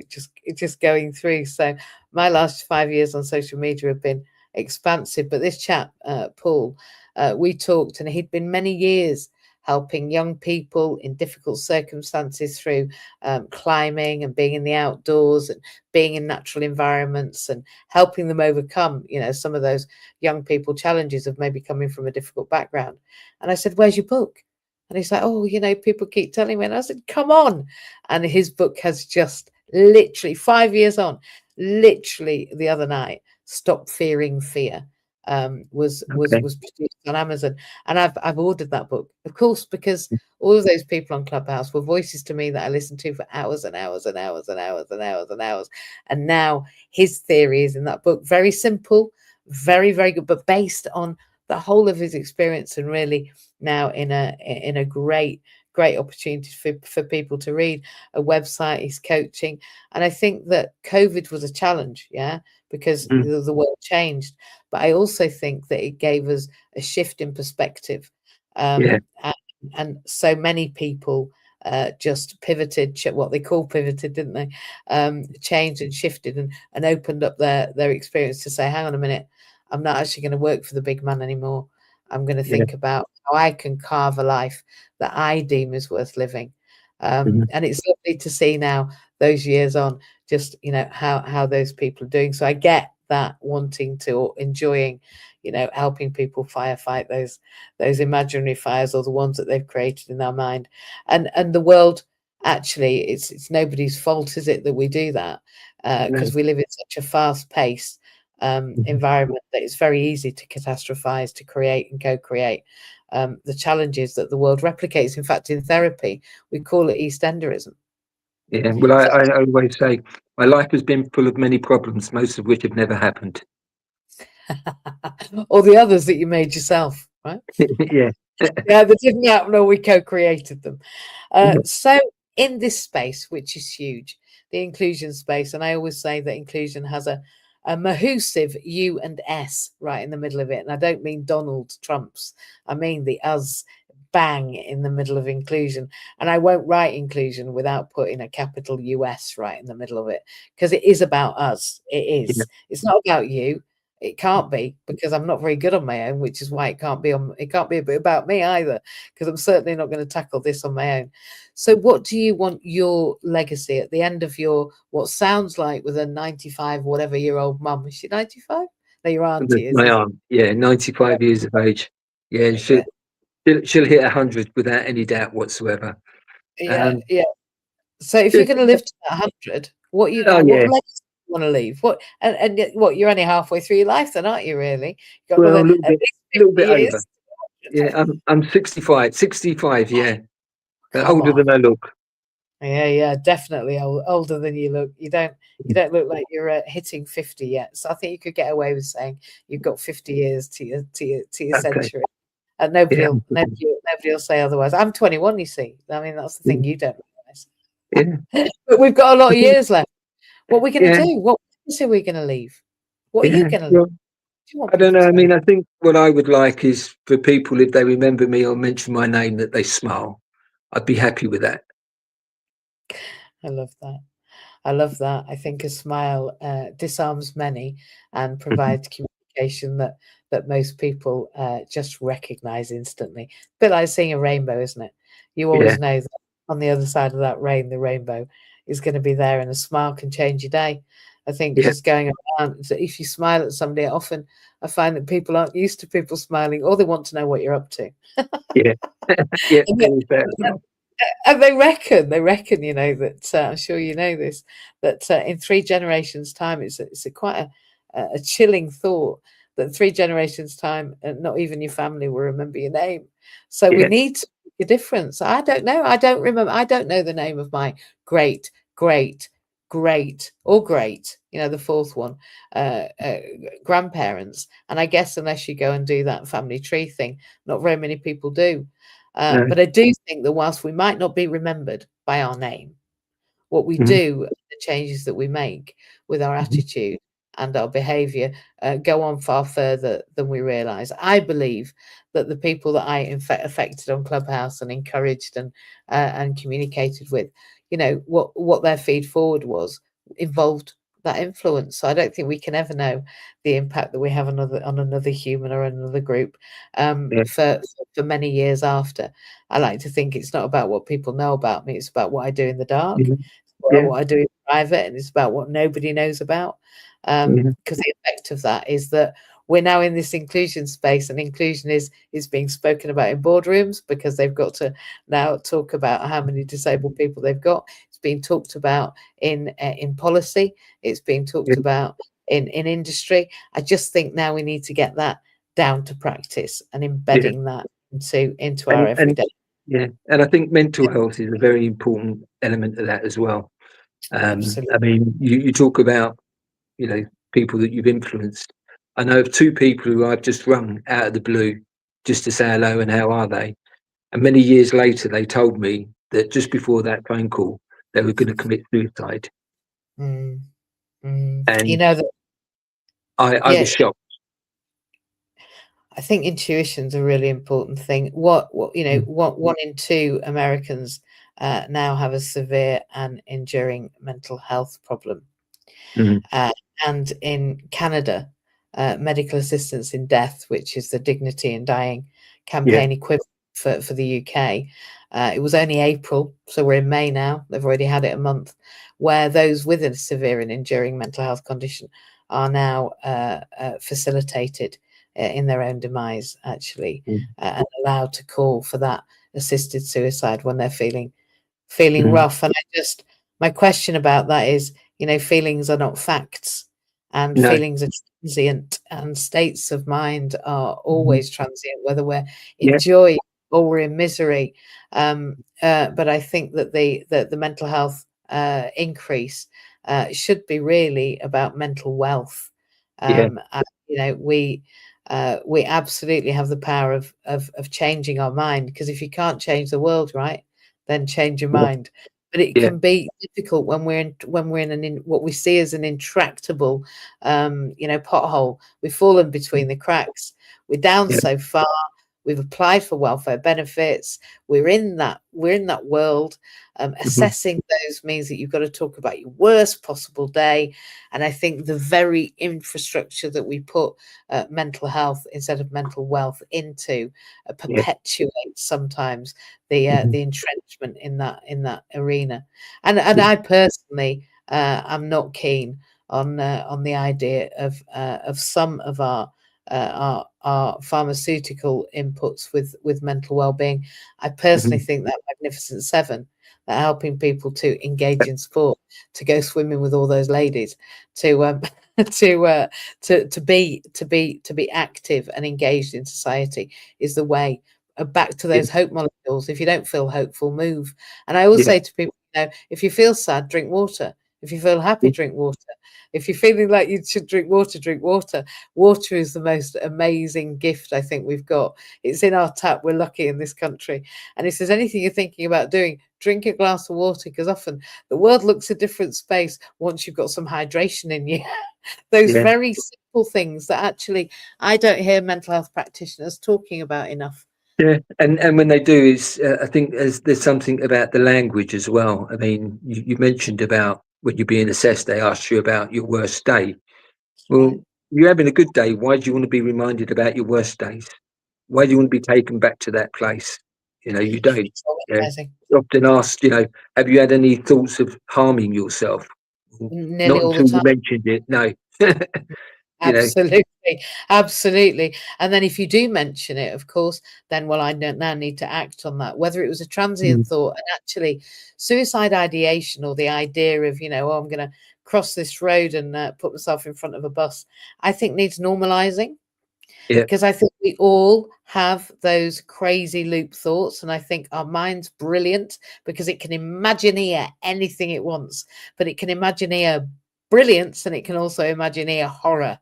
just going through. So my last 5 years on social media have been expansive. But this chap, Paul, we talked, and he'd been many years helping young people in difficult circumstances through climbing and being in the outdoors and being in natural environments and helping them overcome, some of those young people challenges of maybe coming from a difficult background. And I said, "Where's your book?" And he's like, "Oh, people keep telling me." And I said, "Come on." And his book has just literally 5 years on, literally the other night, Stop Fearing Fear, Okay. was produced on Amazon, and I've ordered that book, of course, because all of those people on Clubhouse were voices to me that I listened to for hours and hours and hours and hours and hours and hours. And now his theory is in that book, very simple, very, very good, but based on the whole of his experience, and really now in a great opportunity for people to read. A website, he's coaching. And I think that COVID was a challenge, yeah, because Mm. the world changed. But I also think that it gave us a shift in perspective. Yeah. And, so many people just pivoted, what they call pivoted, didn't they? Changed and shifted, and opened up their experience to say, hang on a minute, I'm not actually going to work for the big man anymore. I'm going to Yeah. think about how I can carve a life that I deem is worth living. Mhm. And it's lovely to see now, those years on, just how those people are doing. So I get that, wanting to, or enjoying, helping people firefight those imaginary fires, or the ones that they've created in their mind. And the world, actually, it's nobody's fault, is it, that we do that? No. Because we live in such a fast-paced Mhm. environment that it's very easy to catastrophize, to create and co-create the challenges that the world replicates. In fact, in therapy, we call it EastEnderism. Yeah. Well, So, I always say my life has been full of many problems, most of which have never happened. or the others that you made yourself, right? Yeah. Yeah, that didn't happen, or we co-created them. Yeah. So in this space, which is huge, the inclusion space, and I always say that inclusion has a mahoosive U and S right in the middle of it. And I don't mean Donald Trump's, I mean the us bang in the middle of inclusion. And I won't write inclusion without putting a capital US right in the middle of it, because it is about us. It Yeah. is. It's not about you. It can't be, because I'm not very good on my own, which is why it can't be a bit about me either, because I'm certainly not going to tackle this on my own. So what do you want your legacy at the end of your, what sounds like, with a 95 whatever year old mum? Is she 95? No, your That's auntie is, my isn't aunt. Yeah, 95 years of age. Yeah, and it? Yeah. she'll hit 100 without any doubt whatsoever. Yeah, Um, yeah. So if you're just, going to live to 100, oh what yeah. legacy do you want to leave? What, you're only halfway through your life then, aren't you, really? You've got Well, another at least a 50 little bit over. years. Yeah, I'm 65. 65. Yeah, Come older on. than I look. Yeah, yeah, definitely older than you look. You don't look like you're hitting 50 yet. So I think you could get away with saying you've got 50 years to your Okay. century. And nobody Yeah. will nobody will say otherwise. I'm 21, you see. I mean, that's the thing Mm. you don't Yeah. realize. But we've got a lot of years left. What are we going to Yeah. do? What legacy are we going to leave? What are you Yeah. going to leave? Well, What do you want I don't people know. to I remember? mean, I think what I would like is for people, if they remember me or mention my name, that they smile. I'd be happy with that. I love that. I love that. I think a smile disarms many and Mhm. provides communication that most people just recognize instantly. Bit like seeing a rainbow, isn't it? You Yeah. always know that on the other side of that rain, the rainbow is going to be there, and a smile can change your day. I think Yeah. just going around, so if you smile at somebody, often I find that people aren't used to people smiling, or they want to know what you're up to. Yeah. Yeah. And There is that as well. they reckon, that I'm sure you know this, that in 3 generations' time, it's a quite a chilling thought that in 3 generations' time, not even your family will remember your name. So we Yeah. need to make a difference. I don't know. I don't remember. I don't know the name of my great great great or great, the fourth one, grandparents. And I guess unless you go and do that family tree thing, not very many people do. No. But I do think that whilst we might not be remembered by our name, what we Mhm. do, the changes that we make with our Mhm. attitude and our behavior go on far further than we realize. I believe that the people that I in fact affected on Clubhouse and encouraged and communicated with, what their feed forward was involved that influence. So I don't think we can ever know the impact that we have on another human or another group Yeah. for many years after. I like to think it's not about what people know about me; it's about what I do in the dark, Mhm. well, Yeah. what I do in private, and it's about what nobody knows about. Mhm. Because the effect of that is that we're now in this inclusion space, and inclusion is being spoken about in boardrooms because they've got to now talk about how many disabled people they've got. It's being talked about in policy. It's being Yeah. talked about in industry. I just think now we need to get that down to practice and Yeah. embedding that into our And everyday. yeah, and I think mental health is a very important element of that as well. Absolutely. I mean, you talk about, you know, people that you've influenced. I know of two people who I've just rung out of the blue just to say hello and how are they. And many years later, they told me that just before that phone call, they were going to commit suicide. Mm, mm. You And know that, I yeah. was shocked. I think intuition's a really important thing. What Mm. one in two Americans now have a severe and enduring mental health problem. Mhm. Uh, and in Canada, medical assistance in death, which is the Dignity in Dying Yeah. campaign equivalent for the UK, it was only April, so we're in May now. They've already had it a month, where those with a severe and enduring mental health condition are now facilitated in their own demise, actually, Mm. and allowed to call for that assisted suicide when they're feeling Mhm. rough. And my question about that is, feelings are not facts, and No. feelings are transient, and states of mind are Mhm. always transient, whether we're in Yeah. joy or we're in misery. But I think that the mental health increase should be really about mental wealth. Yeah. And, we absolutely have the power of changing our mind, because if you can't change the world, right, then change your Yeah. mind. But it Yeah. can be difficult when we're in what we see as an intractable, pothole. We've fallen between the cracks. We're down Yeah. so far. We've applied for welfare benefits. We're in that world. Mhm. Assessing those means that you've got to talk about your worst possible day. And I think the very infrastructure that we put mental health instead of mental wealth into Yeah. perpetuates sometimes the Mhm. the entrenchment in that arena. And Yeah. I personally am not keen on the idea of some of our pharmaceutical inputs with mental well-being. I personally Mhm. think that Magnificent Seven, that helping people to engage in sport, to go swimming with all those ladies, to to to be active and engaged in society is the way. Back to Yeah. those hope molecules. If you don't feel hopeful, move. And I always Yeah. say to people, if you feel sad, drink water. If you feel happy, Yeah. drink water. If you're feeling like you should drink water, drink water. Water is the most amazing gift I think we've got. It's in our tap. We're lucky in this country. And if there's anything you're thinking about doing, drink a glass of water, because often the world looks a different space once you've got some hydration in you. Those Yeah. very simple things that actually I don't hear mental health practitioners talking about enough. Yeah, and when they do, is I think there's something about the language as well. I mean, you mentioned about when you're being assessed, they ask you about your worst day. Right. Well, you're having a good day. Why do you want to be reminded about your worst days? Why do you want to be taken back to that place? You know, you don't. It's Yeah, traumatizing. often asked, have you had any thoughts of harming yourself? Well, Nearly not all the until you time. mentioned it. No, you know. Absolutely, absolutely. And then if you do mention it, of course, then well, I don't now need to act on that. Whether it was a transient Mm. thought, and actually, suicide ideation, or the idea of oh, I'm going to cross this road and put myself in front of a bus, I think needs normalizing. Yeah. because I think we all have those crazy loop thoughts. And I think our mind's brilliant because it can imagineer anything it wants, but it can imagineer brilliance and it can also imagineer horror.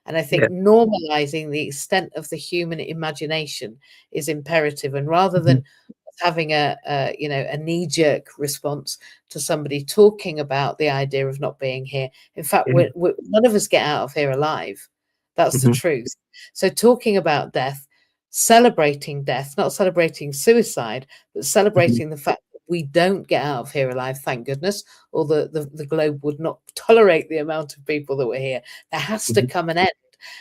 And I think Yeah. normalizing the extent of the human imagination is imperative. And rather Mhm. than having a knee-jerk response to somebody talking about the idea of not being here, in fact, Yeah. none of us get out of here alive. That's the Mhm. truth. So talking about death, celebrating death, not celebrating suicide, but Mhm. celebrating the fact that we don't get out of here alive, thank goodness, or the globe would not tolerate the amount of people that were here. There has to Mhm. come an end.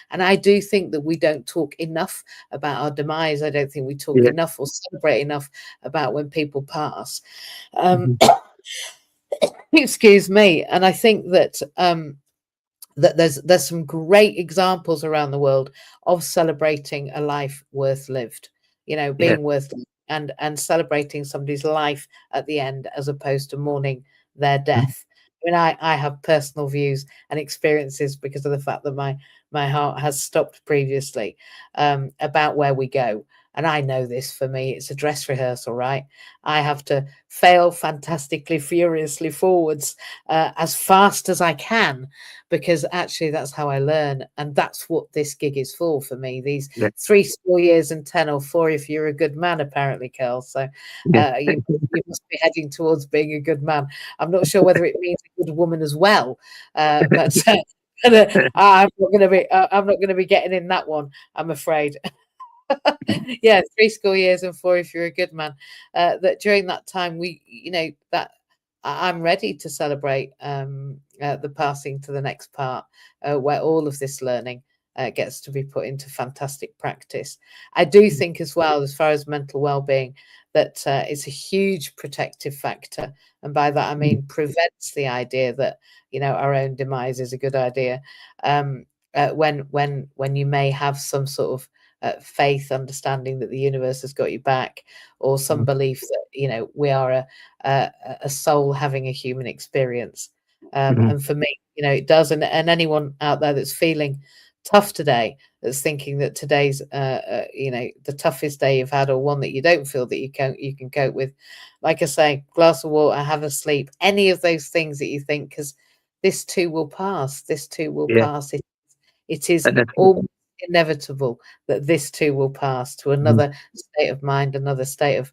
And I do think that we don't talk enough about our demise. I don't think we talk Yeah. enough or celebrate enough about when people pass. Um, Mhm. excuse me. And I think that there's some great examples around the world of celebrating a life worth lived, Yeah. being worth lived, and celebrating somebody's life at the end as opposed to mourning their Mhm. death. I mean, I have personal views and experiences because of the fact that my heart has stopped previously, about where we go. And I know this, for me, it's a dress rehearsal, right? I have to fail fantastically, furiously forwards, as fast as I can, because actually that's how I learn. And that's what this gig is for me. These Yeah. 3 years and 10 or 4, if you're a good man, apparently, Carl. So Yeah. you must be heading towards being a good man. I'm not sure whether it means a good woman as well, but I'm not going to be getting in that one, I'm afraid. Yeah, 3 school years and 4 if you're a good man. That during that time, that I'm ready to celebrate the passing to the next part, where all of this learning gets to be put into fantastic practice. I do think as well, as far as mental well-being, that it's a huge protective factor, and by that I Mhm. mean prevents the idea that our own demise is a good idea. Um, when you may have some sort of faith, understanding that the universe has got you back, or some Mhm. belief that we are a, a soul having a human experience. Mhm. And for me, it does. And anyone out there that's feeling tough today, that's thinking that today's the toughest day you've had, or one that you don't feel that you can cope with, like I say, glass of water, have a sleep, any of those things that you think, because this too will pass. This too will Yeah. pass. It is And that's it. almost inevitable that this too will pass to Mhm. another state of mind, another state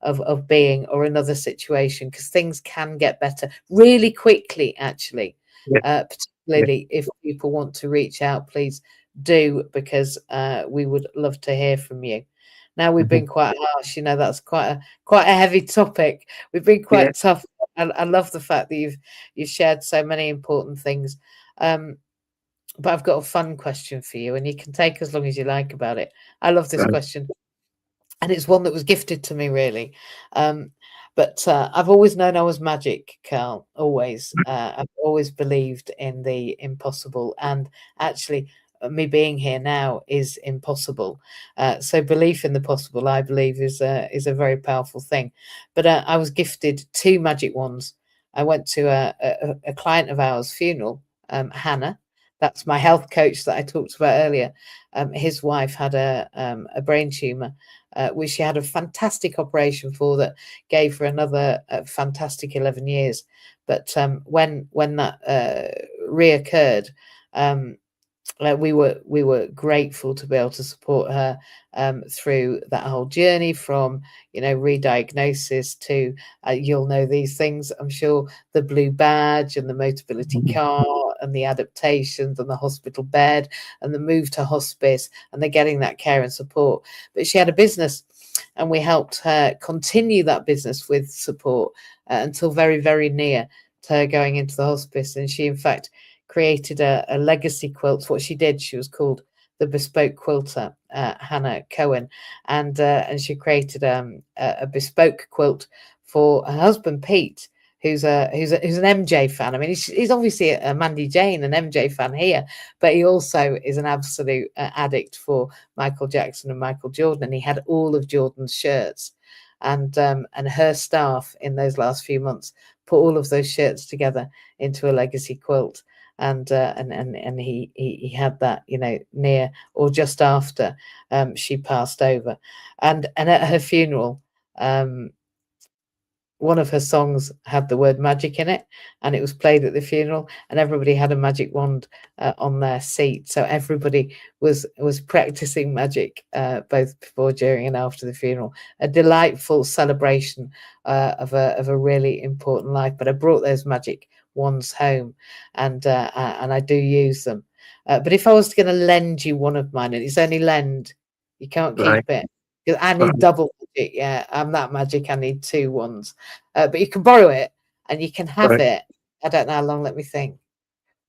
of being, or another situation, because things can get better really quickly, actually. Yeah. Yeah. Particularly if people want to reach out, please do, because we would love to hear from you. Now, we've Mhm. been quite harsh, that's quite a heavy topic. We've been Yeah. quite tough. I love the fact that you've shared so many important things. Um, but I've got a fun question for you, and you can take as long as you like about it. I love this Right. question, and it's one that was gifted to me, really. Um, but I've always known I was magic, Carl. Always, I've always believed in the impossible, and actually, me being here now is impossible. So belief in the possible, I believe, is a very powerful thing. But I was gifted two magic wands. I went to a client of ours' funeral, Hannah. That's my health coach that I talked about earlier. His wife had a brain tumor, which she had a fantastic operation for, that gave her another fantastic 11 years. But when that reoccurred, um, we were grateful to be able to support her through that whole journey, from re-diagnosis to you'll know these things, I'm sure, the blue badge and the Motability Mhm. car and the adaptations and the hospital bed and the move to hospice, and they're getting that care and support. But she had a business, and we helped her continue that business with support until very, very near to her going into the hospice. And she, in fact, created a legacy quilt. What she did, she was called the Bespoke Quilter, Hannah Cohen, and she created a bespoke quilt for her husband Pete, who's an MJ fan. I mean, he's obviously a Mandy Jane, an MJ fan here, but he also is an absolute addict for Michael Jackson and Michael Jordan, and he had all of Jordan's shirts. And her staff in those last few months put all of those shirts together into a legacy quilt. and he had that, you know, near or just after she passed over, and at her funeral, um, one of her songs had the word magic in it, and it was played at the funeral, and everybody had a magic wand on their seat, so everybody was practicing magic both before, during, and after the funeral. A delightful celebration of a really important life. But I brought those magic wands home, and I do use them. But if I was going to lend you one of mine, and it's only lend, you can't Right. keep it. 'Cause I Right. need double magic. Yeah, I'm that magic. I need two ones. But you can borrow it and you can have Right. it. I don't know how long. Let me think.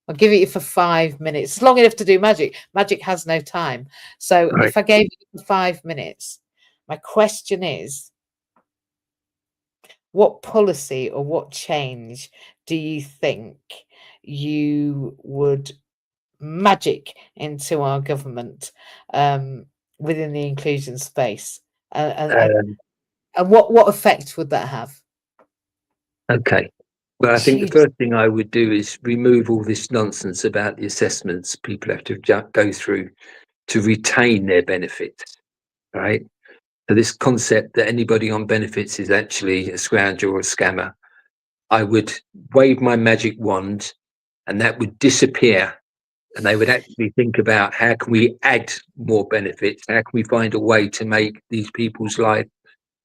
I'll give it you for 5 minutes. It's long enough to do magic. Magic has no time. So Right. if I gave you for 5 minutes, my question is, what policy or what change do you think you would magic into our government um, within the inclusion space? And, Um, and what effect would that have? okay. Well, I think the Jeez. first thing I would do is remove all this nonsense about the assessments people have to go through to retain their benefits, right? So this concept that anybody on benefits is actually a scrounger or a scammer, I would wave my magic wand and that would disappear. And they would actually think about how can we add more benefits? How can we find a way to make these people's life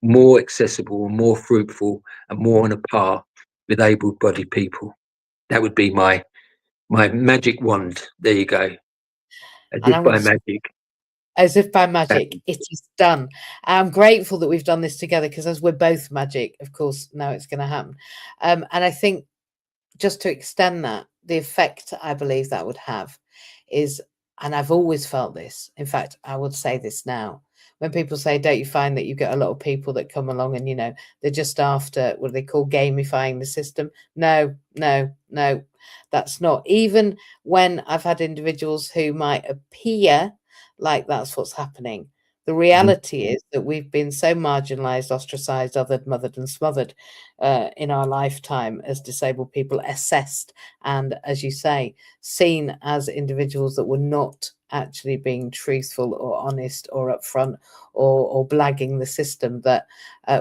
more accessible and more fruitful and more on a par with able-bodied people? That would be my magic wand. There you go. As And if I'm by magic. as if by That, magic, it is done. I'm grateful that we've done this together because as we're both magic, of course, now it's going to happen. And I think just to extend that, the effect I believe that would have is, and I've always felt this. In fact, I would say this now. When people say, don't you find that you get a lot of people that come along and, you know, they're just after what they call gamifying the system? No, no, no, that's not. Even when I've had individuals who might appear like that's what's happening, the mhm, reality is that we've been so marginalized, ostracized, othered, mothered, and smothered in our lifetime as disabled people, assessed and, as you say, seen as individuals that were not actually being truthful or honest or upfront or blagging the system, that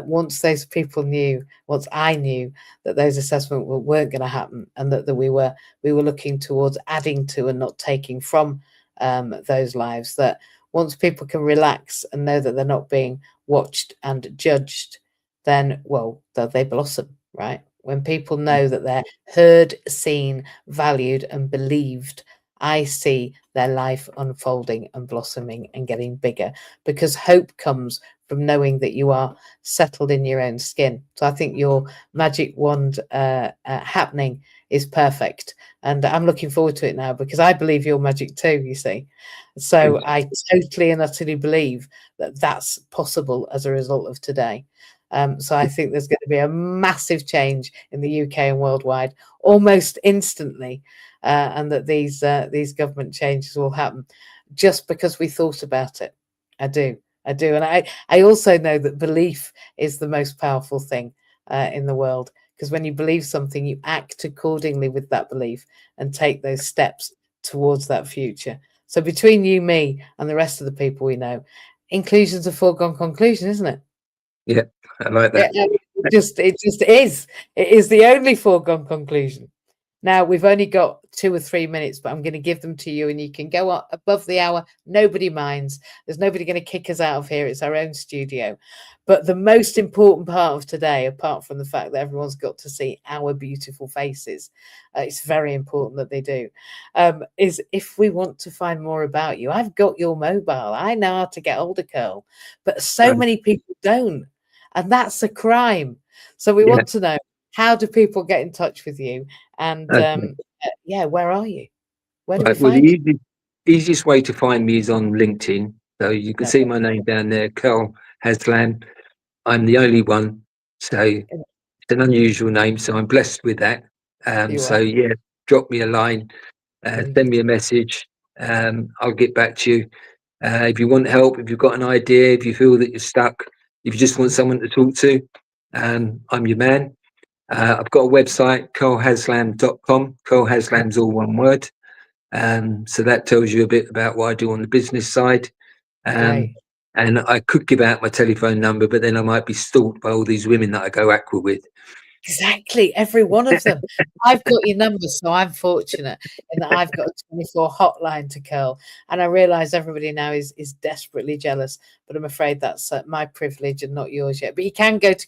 once those people knew, once I knew that those assessments weren't going to happen, and that we were looking towards adding to and not taking from those lives, that once people can relax and know that they're not being watched and judged, then, well, they blossom, right? When people know that they're heard, seen, valued, and believed, I see their life unfolding and blossoming and getting bigger, because hope comes from knowing that you are settled in your own skin. So I think your magic wand happening is perfect. And I'm looking forward to it now because I believe you're magic too, you see. thank So you. I totally and utterly believe that that's possible as a result of today. So I think there's going to be a massive change in the UK and worldwide almost instantly, and that these government changes will happen just because we thought about it. I do, I do, and I also know that belief is the most powerful thing in the world, because when you believe something, you act accordingly with that belief and take those steps towards that future. So between you, me, and the rest of the people we know, inclusion's a foregone conclusion, isn't it? Yeah, I like Yeah, that. no, it just is. It is the only foregone conclusion. Now we've only got 2 or 3 minutes, but I'm going to give them to you, and you can go up above the hour. Nobody minds. There's nobody going to kick us out of here. It's our own studio. But the most important part of today, apart from the fact that everyone's got to see our beautiful faces, it's very important that they do, is if we want to find more about you. I've got your mobile. I know how to get hold of Curl, but so Right. many people don't, and that's a crime. So we Yeah. want to know, how do people get in touch with you? And Okay. yeah, where are you? Where do we Right. Well, the find you? easiest way to find me is on LinkedIn. So you can No, see my name down there, Keri Haslam. I'm the only one. So it's an unusual name. So I'm blessed with that. you So are. yeah, drop me a line, Very send good. me a message. I'll get back to you. If you want help, if you've got an idea, if you feel that you're stuck, if you just want someone to talk to, I'm your man. I've got a website, kerihaslam.com. Keri Haslam's all one word. So that tells you a bit about what I do on the business side. Great. And I could give out my telephone number, but then I might be stalked by all these women that I go aqua with. Exactly, every one of them. I've got your number, so I'm fortunate in that I've got a 24 hotline to Curl, and I realise everybody now is desperately jealous, but I'm afraid that's my privilege and not yours yet. But you can go to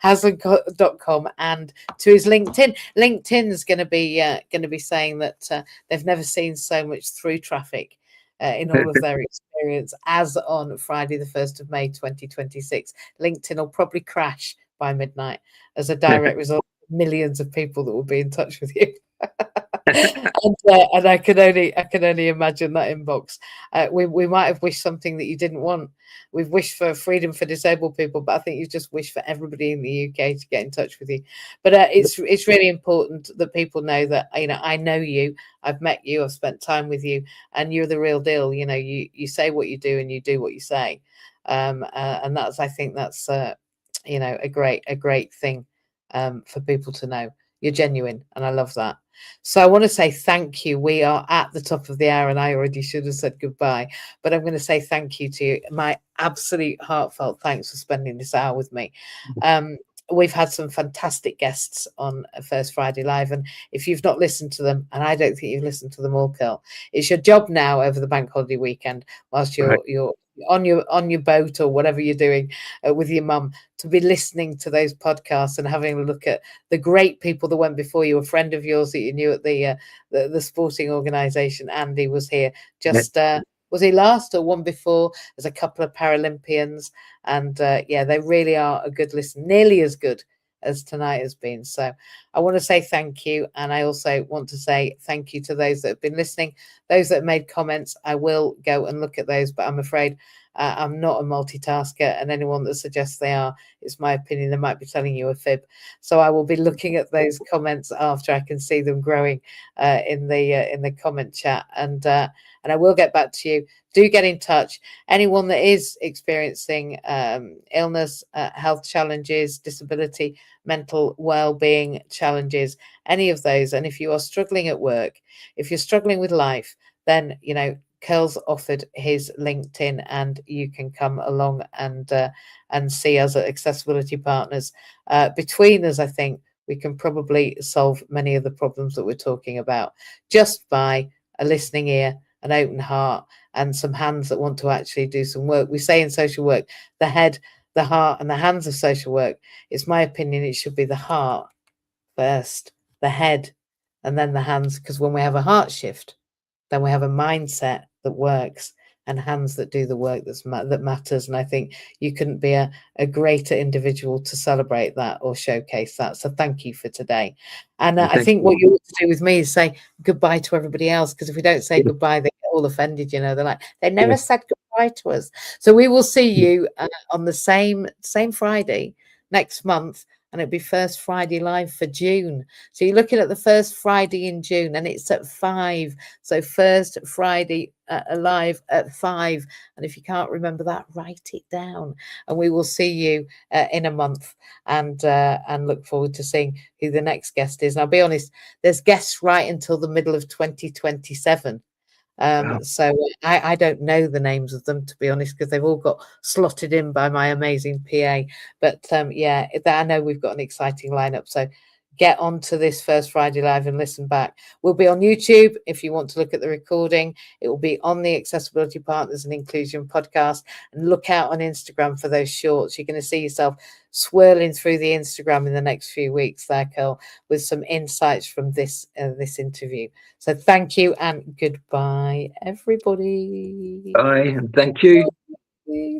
kerihaslam.com and to his LinkedIn. LinkedIn's going to be saying that they've never seen so much through traffic. In all of their experience as on Friday, the 1st of May 2026. LinkedIn will probably crash by midnight as a direct result of millions of people that will be in touch with you. And I can only imagine that inbox. We might have wished something that you didn't want. We've wished for freedom for disabled people, but I think you've just wished for everybody in the UK to get in touch with you. But it's really important that people know that I know you, I've met you, I've spent time with you, and you're the real deal. You say what you do and you do what you say, and I think that's a great thing for people to know. You're genuine, and I love that. So I want to say thank you. We are at the top of the hour, and I already should have said goodbye, but I'm going to say thank you to you. My absolute heartfelt thanks for spending this hour with me. We've had some fantastic guests on First Friday Live, and if you've not listened to them, and I don't think you've listened to them all, Curl, it's your job now over the bank holiday weekend, whilst Right. you're on your boat or whatever you're doing with your mum, to be listening to those podcasts and having a look at the great people that went before you. A friend of yours that you knew at the sporting organisation, Andy, was here Yeah. just. Was he last or one before? There's a couple of Paralympians, and yeah, they really are a good listen, nearly as good as tonight has been. So I want to say thank you, and I also want to say thank you to those that have been listening, those that have made comments. I will go and look at those, but I'm afraid I'm not a multitasker, and anyone that suggests they are, it's my opinion, they might be telling you a fib. So I will be looking at those comments after I can see them growing in the comment chat, and I will get back to you. Do get in touch. Anyone that is experiencing illness, health challenges, disability, mental well-being challenges, any of those, and if you are struggling at work, if you're struggling with life, then Curl's offered his LinkedIn, and you can come along and see us at Accessibility Partners. Between us, I think we can probably solve many of the problems that we're talking about just by a listening ear, an open heart, and some hands that want to actually do some work. We say in social work, the head, the heart, and the hands of social work. It's my opinion it should be the heart first, the head, and then the hands, because when we have a heart shift, then we have a mindset that works and hands that do the work that matters. And I think you couldn't be a greater individual to celebrate that or showcase that. So thank you for today. And And I thank think you. what you ought to do with me is say goodbye to everybody else, because if we don't say Yeah. goodbye, they get all offended. They're like, they Yeah. never said goodbye to us. So we will see you on the same Friday next month, and it'll be First Friday Live for June. So you're looking at the first Friday in June, and it's at 5. So First Friday Live at 5. And if you can't remember that, write it down. And we will see you in a month, and look forward to seeing who the next guest is. And I'll be honest, there's guests right until the middle of 2027. Wow. So I don't know the names of them, to be honest, because they've all got slotted in by my amazing PA. But yeah, I know we've got an exciting lineup. So get onto this First Friday Live and listen back. We'll be on YouTube if you want to look at the recording. It will be on the Accessibility Partners and Inclusion podcast. And look out on Instagram for those shorts. You're going to see yourself swirling through the Instagram in the next few weeks there, Curl, with some insights from this interview. So thank you and goodbye, everybody. Bye, and thank you.